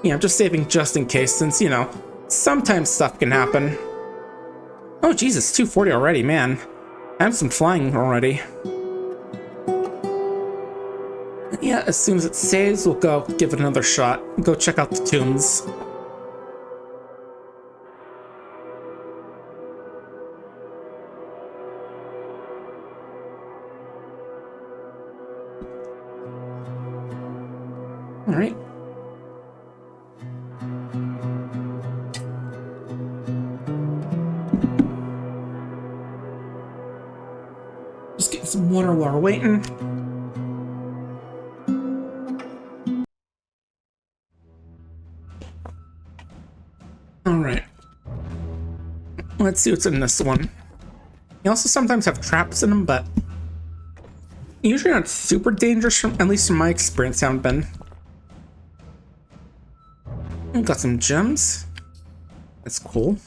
A: Yeah, I'm just saving just in case, since, you know, sometimes stuff can happen. Oh, Jesus, 240 already, man. I have some flying already. Yeah, as soon as it saves, we'll go give it another shot. Go check out the tombs. Alright. Just getting some water while we're waiting. Alright. Let's see what's in this one. You also sometimes have traps in them, but usually not super dangerous, at least from my experience, haven't been. We've got some gems. That's cool.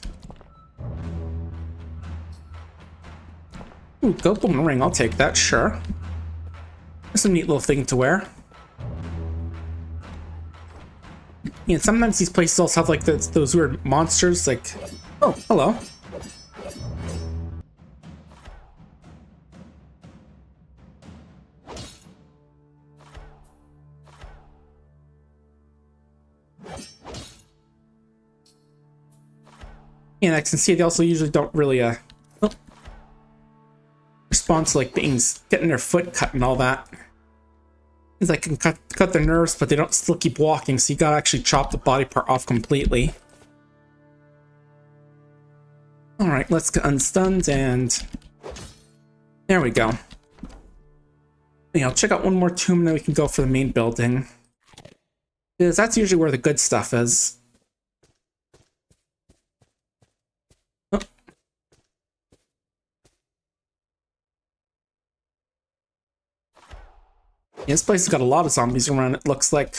A: Ooh, golden ring, I'll take that, sure. That's a neat little thing to wear. Yeah, sometimes these places also have like those weird monsters, like... Oh, hello. And I can see they also usually don't really respond to like things getting their foot cut and all that. It's like can cut their nerves, but they don't still keep walking, so you gotta actually chop the body part off completely. Alright, let's get unstunned, and there we go. Yeah, I'll check out one more tomb, and then we can go for the main building. Because that's usually where the good stuff is. Oh. Yeah, this place has got a lot of zombies around, it looks like.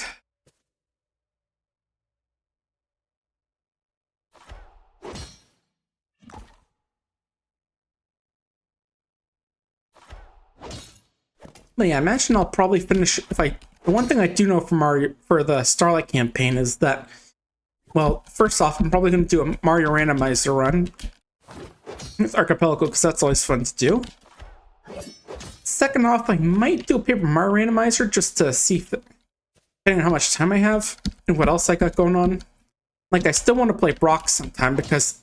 A: But yeah, I imagine I'll probably finish if I... The one thing I do know from Mario for the Starlight campaign is that, well, first off, I'm probably going to do a Mario randomizer run. with Archipelago because that's always fun to do. Second off, I might do a Paper Mario randomizer just to see if, depending on how much time I have and what else I got going on. Like, I still want to play Brock sometime because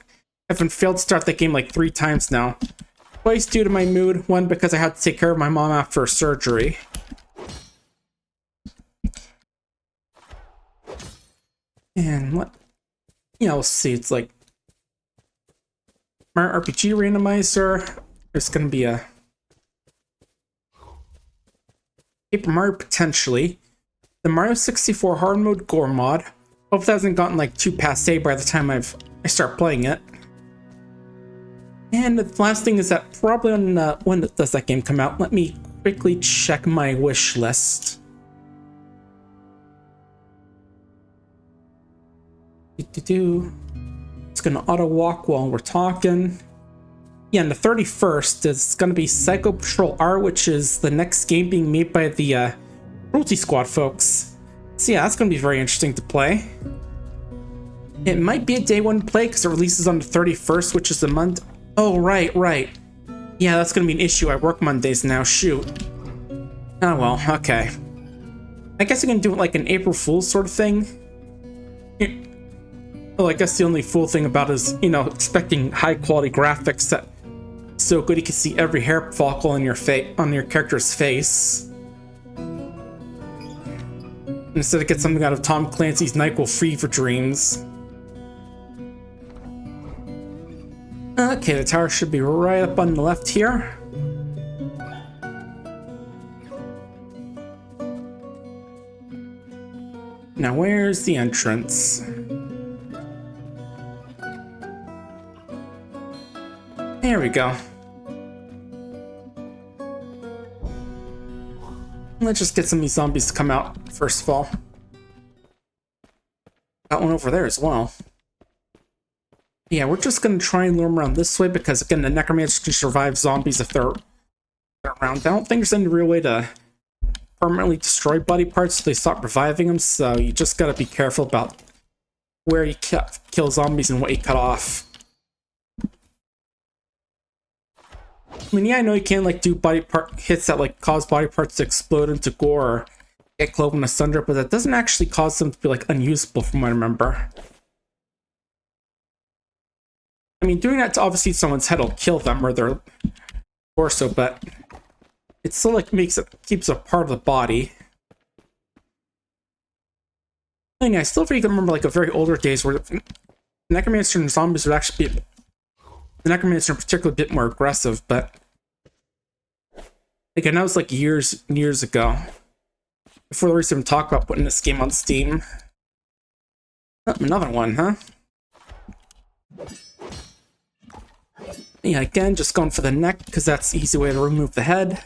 A: I've been failed to start that game like 3 times now. Twice due to my mood, one because I had to take care of my mom after surgery. And what? Yeah, we'll see. It's like Mario RPG randomizer. There's going to be a Paper Mario potentially. The Mario 64 hard mode gore mod. Hope that hasn't gotten like too passé by the time I start playing it. And the last thing is that probably on when does that game come out? Let me quickly check my wish list. It's gonna auto walk while we're talking. Yeah, and the 31st is gonna be Psycho Patrol R, which is the next game being made by the Cruelty Squad folks. So yeah, that's gonna be very interesting to play. It might be a day 1 play because it releases on the 31st, which is the month. Oh, right. Yeah, that's gonna be an issue. I work Mondays now, shoot. Oh well, okay. I guess I can do it like an April Fool's sort of thing. Well, I guess the only fool thing about it is, you know, expecting high quality graphics that so good you can see every hair follicle on your character's face. Instead of get something out of Tom Clancy's NyQuil Fever Dreams. Okay, the tower should be right up on the left here. Now where's the entrance? There we go. Let's just get some of these zombies to come out first of all. Got one over there as well. Yeah, we're just gonna try and lure them around this way because again, the necromancers can survive zombies if they're around. I don't think there's any real way to permanently destroy body parts so they stop reviving them, so you just gotta be careful about where you kill zombies and what you cut off. I mean, yeah, I know you can like do body part hits that like cause body parts to explode into gore or get cloven asunder, but that doesn't actually cause them to be like unusable from what I remember. I mean, doing that to obviously someone's head will kill them or their torso, but it still like keeps a part of the body. And yeah, I still can remember like a very older days where the necromancer and zombies would actually be, the necromancer in particular, a bit more aggressive, but again, that was like years ago. Before the reason to talk about putting this game on Steam. Oh, another one, huh? Yeah, again, just going for the neck because that's the easy way to remove the head.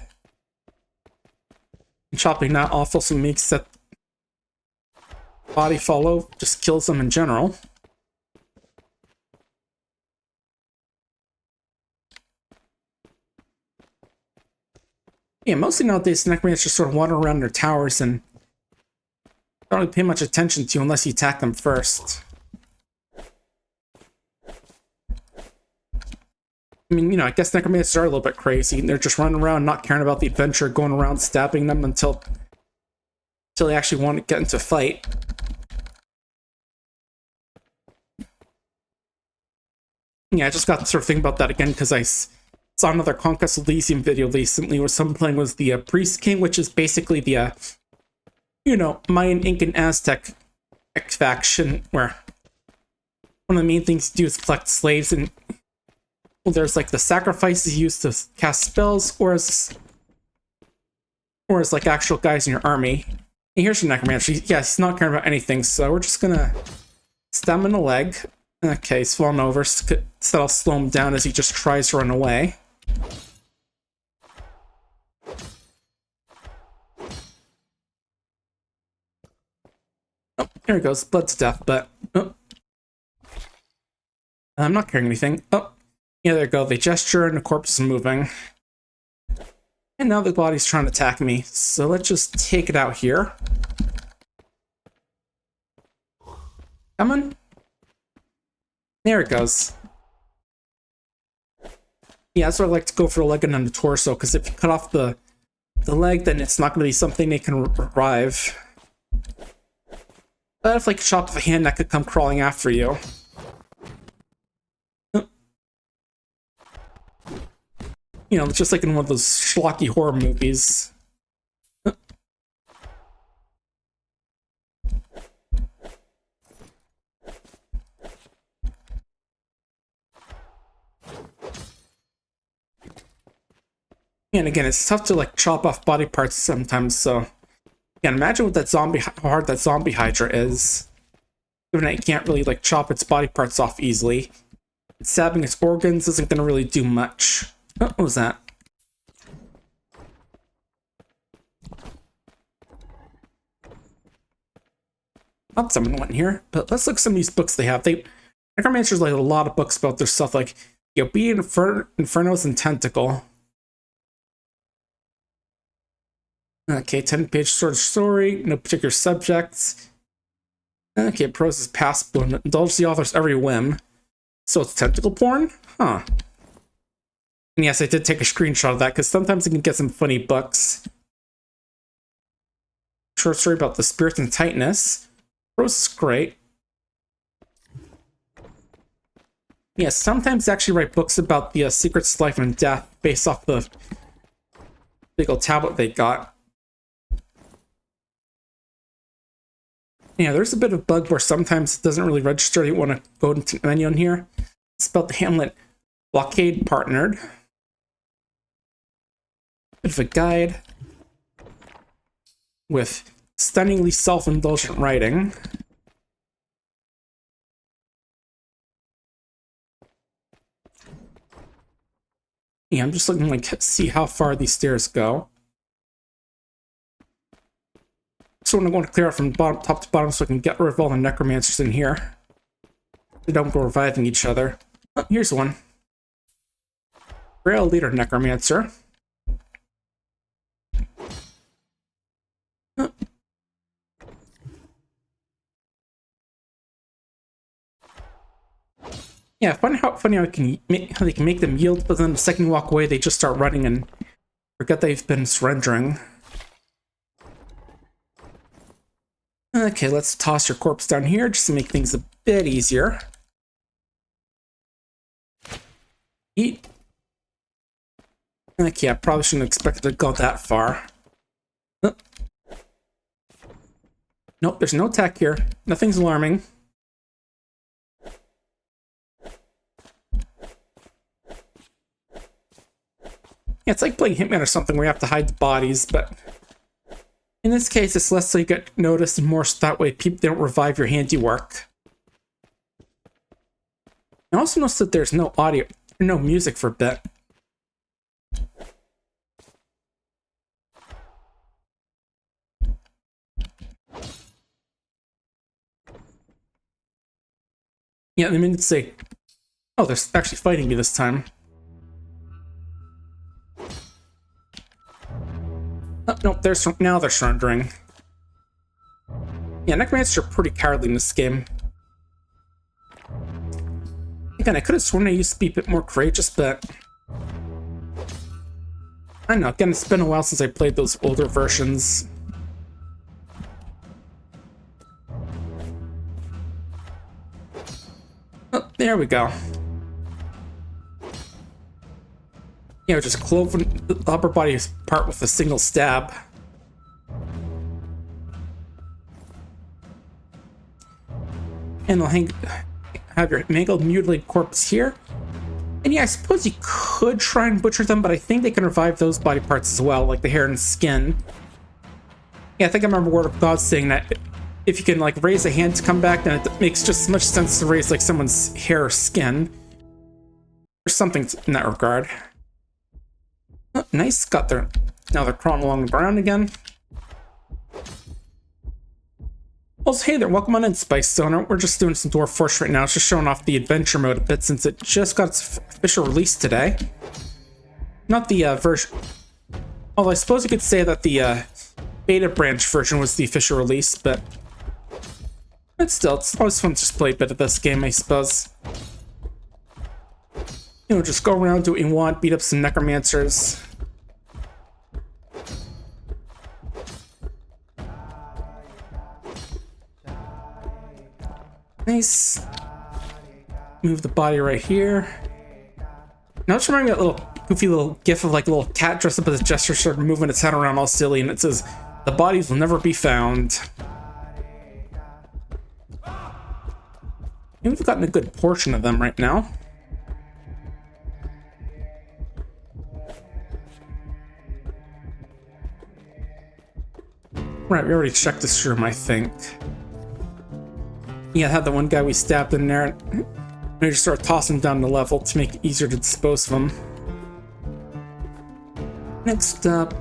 A: And chopping that off also makes that body follow, just kills them in general. Yeah, mostly nowadays, necromancers just sort of wander around their towers and don't really pay much attention to you unless you attack them first. I mean, you know, I guess necromancers are a little bit crazy. They're just running around, not caring about the adventure, going around stabbing them until they actually want to get into a fight. Yeah, I just got to sort of think about that again because I saw another Conquest Elysium video recently where someone playing was the Priest King, which is basically the, you know, Mayan, Incan, Aztec faction, where one of the main things you do is collect slaves, and well, there's like the sacrifices used to cast spells, or as like actual guys in your army. And here's your necromancer. Yeah, he's not caring about anything, so we're just gonna stab him in the leg. Okay, he's fallen over, so that'll slow him down as he just tries to run away. Oh, there he goes, bled to death, but oh. I'm not carrying anything. Oh, yeah, there you go. They gesture and the corpse is moving. And now the body's trying to attack me, so let's just take it out here. Come on. There it goes. Yeah, that's why I like to go for the leg and then the torso, because if you cut off the leg, then it's not going to be something they can revive. But if like chop off a hand, that could come crawling after you. You know, it's just like in one of those schlocky horror movies. And again, it's tough to like chop off body parts sometimes, so again, imagine what how hard that zombie hydra is. Given that you can't really like chop its body parts off easily. Stabbing its organs isn't gonna really do much. Oh, what was that? Not someone went here, but let's look at some of these books they have. Necromancers like a lot of books about their stuff, like Obedient Infernos and Tentacle. Okay, 10-page short story, no particular subjects. Okay, prose is passable and indulge the author's every whim. So it's tentacle porn? Huh. And yes, I did take a screenshot of that, because sometimes you can get some funny books. Short story about the spirit and tightness. Prose is great. Yes, sometimes they actually write books about the secrets of life and death based off the big old tablet they got. Yeah, there's a bit of bug where sometimes it doesn't really register. You want to go into the menu in here. It's about the Hamlet Blockade Partnered. Bit of a guide with stunningly self-indulgent writing. Yeah, I'm just looking like see how far these stairs go. So I'm going to clear out from top to bottom so I can get rid of all the necromancers in here. They don't go reviving each other. Oh, here's one. Grail Leader Necromancer. Oh. Yeah, funny how they can make them yield, but then the second you walk away, they just start running and forget they've been surrendering. Okay, let's toss your corpse down here just to make things a bit easier. Eat. Okay, I probably shouldn't expect it to go that far. Oh. Nope, there's no attack here. Nothing's alarming. Yeah, it's like playing Hitman or something where you have to hide the bodies, but in this case, it's less so you get noticed and more so that way people don't revive your handiwork. I also noticed that there's no audio, or no music for a bit. Yeah, I mean, say, oh, they're actually fighting me this time. Oh, no, now they're surrendering. Yeah, necromancers are pretty cowardly in this game. Again, I could have sworn I used to be a bit more courageous, but I don't know. Again, it's been a while since I played those older versions. Oh, there we go. Yeah, just clove the upper body part with a single stab. And they'll have your mangled, mutilated corpse here. And yeah, I suppose you could try and butcher them, but I think they can revive those body parts as well, like the hair and skin. Yeah, I think I remember Word of God saying that if you can like raise a hand to come back, then it makes just as much sense to raise like someone's hair or skin. Or something in that regard. Oh, nice, got their... Now they're crawling along the ground again. Also, hey there, welcome on in, Spice Stoner. We're just doing some Dwarf Fortress right now. It's just showing off the adventure mode a bit since it just got its official release today. Not the version... Although I suppose you could say that the beta branch version was the official release, but... It's always fun to just play a bit of this game, I suppose. You know, just go around, do what you want, beat up some necromancers. Nice. Move the body right here. Now it's reminding me of that little goofy little gif of like a little cat dressed up as a jester sort of moving its head around all silly, and it says, "The bodies will never be found." And we've gotten a good portion of them right now. Right, we already checked this room, I think. Yeah, I had the one guy we stabbed in there. Maybe just start tossing down the level to make it easier to dispose of them. Next up...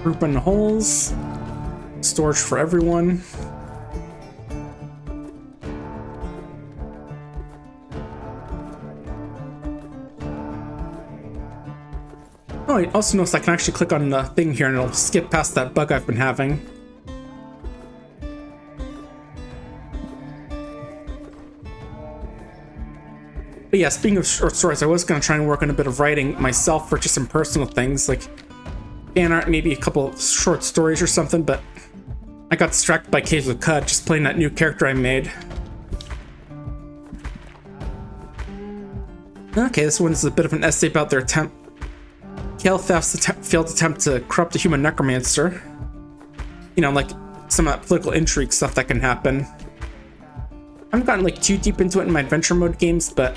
A: group in the holes. Storage for everyone. Oh, I also noticed I can actually click on the thing here and it'll skip past that bug I've been having. But yeah, speaking of short stories, I was going to try and work on a bit of writing myself for just some personal things, like fan art, maybe a couple short stories or something, but I got distracted by Caves of Cud, just playing that new character I made. Okay, this one's a bit of an essay about their Kaletheft's failed attempt to corrupt a human necromancer. You know, like some of that political intrigue stuff that can happen. I haven't gotten like too deep into it in my adventure mode games, but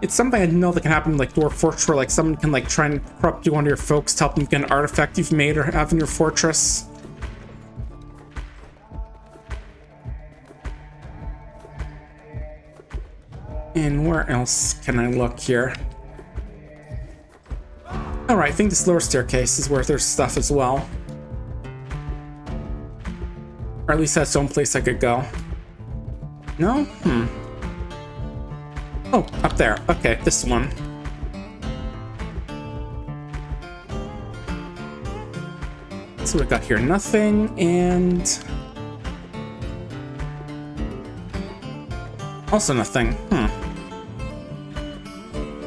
A: it's something I know that can happen in like Dwarf Fortress, where like someone can like try and corrupt you, one of your folks, to help them get an artifact you've made or have in your fortress. And where else can I look here? Alright, I think this lower staircase is where there's stuff as well. Or at least that's the only place I could go. No? Oh, up there. Okay, this one. So we got here nothing, and... also nothing.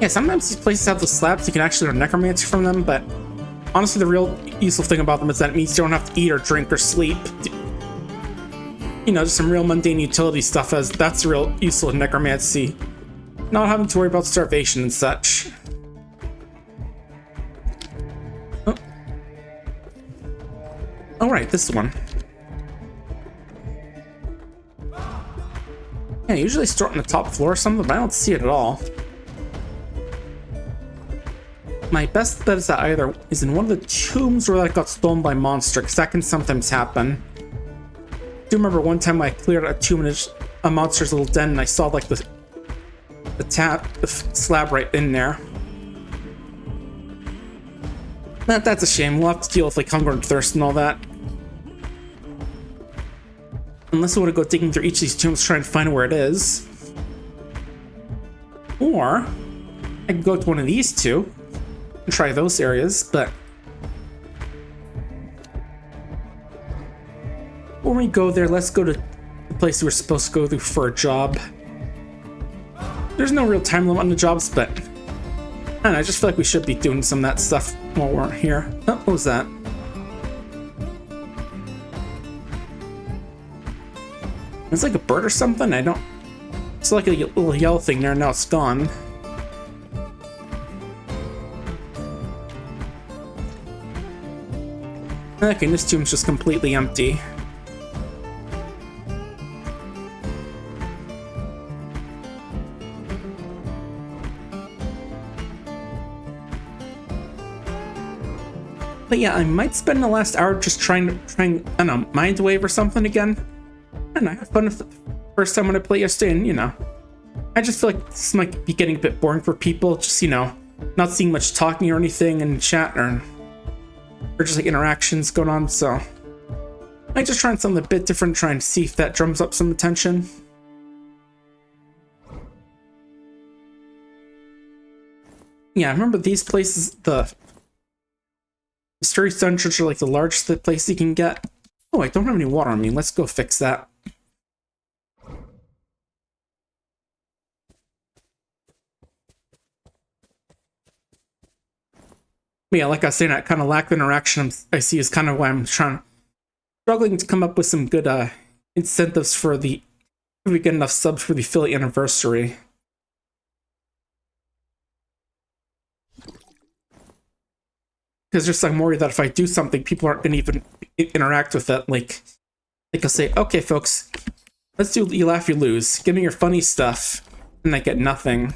A: Yeah, sometimes these places have the slabs, you can actually learn necromancy from them, but honestly the real useful thing about them is that it means you don't have to eat or drink or sleep. You know, just some real mundane utility stuff, as that's the real useful in necromancy. Not having to worry about starvation and such. Oh. Alright, this one. Yeah, I usually store it on the top floor or something, but I don't see it at all. My best bet is that either is in one of the tombs or that got stolen by monster, because that can sometimes happen. I do remember one time I cleared a tomb in a monster's little den and I saw like the slab right in there. That's a shame. We'll have to deal with like hunger and thirst and all that. Unless I want to go digging through each of these tombs trying to find where it is. Or I could go to one of these two and try those areas, but when we go there, let's go to the place we were supposed to go to for a job. There's no real time limit on the jobs, but I don't know, I just feel like we should be doing some of that stuff while we're here. Oh, what was that? It's like a bird or something? I don't... It's like a little yellow thing there, now it's gone. Okay, this tomb's just completely empty. But yeah, I might spend the last hour just trying, I don't know, mind wave or something again. I don't know, I had fun with it the first time when I played yesterday, and you know, I just feel like this might be getting a bit boring for people, just, you know, not seeing much talking or anything in chat or just like interactions going on, so I might just try something a bit different, trying to see if that drums up some attention. Yeah, I remember these places, the Mystery dungeons are like the largest place you can get. Oh, I don't have any water on me. Let's go fix that. But yeah, like I was saying, that kind of lack of interaction I see is kind of why I'm struggling to come up with some good incentives for if we get enough subs for the affiliate anniversary. Because just I'm worried that if I do something, people aren't going to even interact with it. Like I'll say, okay, folks, let's do You Laugh, You Lose. Give me your funny stuff. And I get nothing.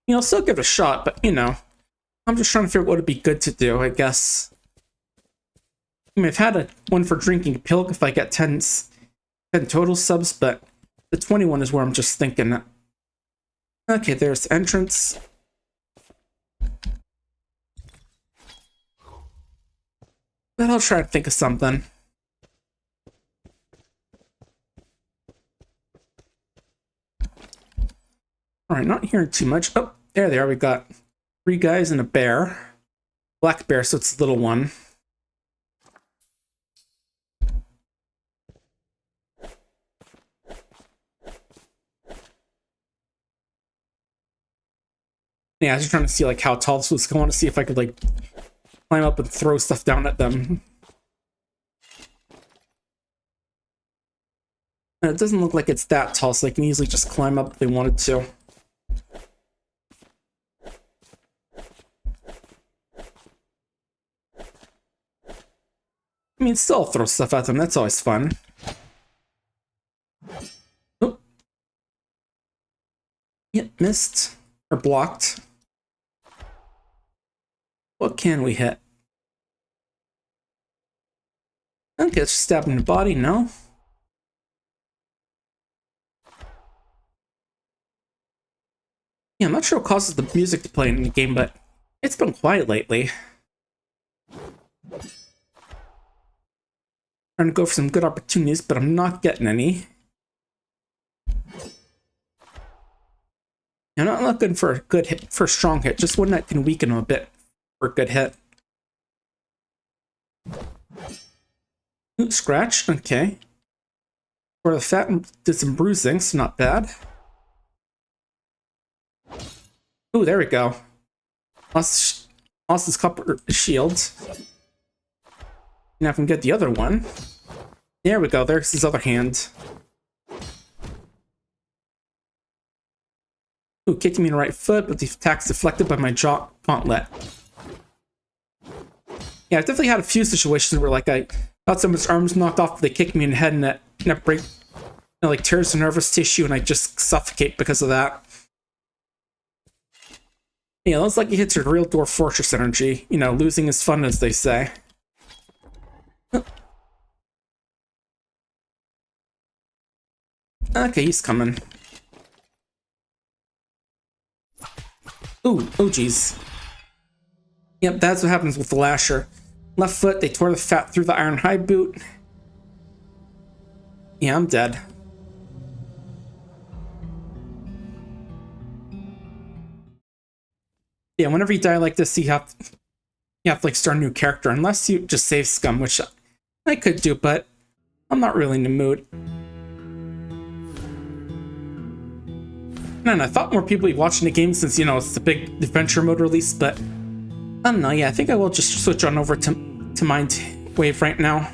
A: I'll still give it a shot, but, I'm just trying to figure out what would be good to do, I guess. I mean, I've had one for drinking pilk if I get 10 total subs, but the 21 is where I'm just thinking. Okay, there's entrance. But I'll try to think of something. Alright, not hearing too much. Oh, there they are. We got 3 guys and a bear. Black bear, so it's the little one. Yeah, I was just trying to see like how tall this was. I want to see if I could like climb up and throw stuff down at them. And it doesn't look like it's that tall, so they can easily just climb up if they wanted to. I mean, still throw stuff at them. That's always fun. Oh. Yep, missed. Or blocked. What can we hit? Okay, let's stab in the body. No. Yeah, I'm not sure what causes the music to play in the game, but it's been quiet lately. Trying to go for some good opportunities, but I'm not getting any. I'm not looking for a good hit, for a strong hit, just one that can weaken them a bit for a good hit. Ooh, scratch, okay. Or the fat did some bruising, so not bad. Ooh, there we go. Lost his copper shield. Now if I can get the other one. There we go, there's his other hand. Ooh, kicked me in the right foot, but the attack's deflected by my gauntlet. Yeah, I've definitely had a few situations where like I got someone's arms knocked off, they kicked me in the head and that break, like tears the nervous tissue and I just suffocate because of that. Yeah, those lucky hits are real Dwarf Fortress energy. Losing is fun, as they say. Okay, he's coming. Ooh, oh geez. Yep, that's what happens with the lasher. Left foot, they tore the fat through the iron high boot. Yeah, I'm dead. Yeah, whenever you die like this, you have to like start a new character, unless you just save scum, which I could do, but I'm not really in the mood. And I thought more people would be watching the game since, it's the big adventure mode release, but I don't know, yeah, I think I will just switch on over to Mind Wave right now.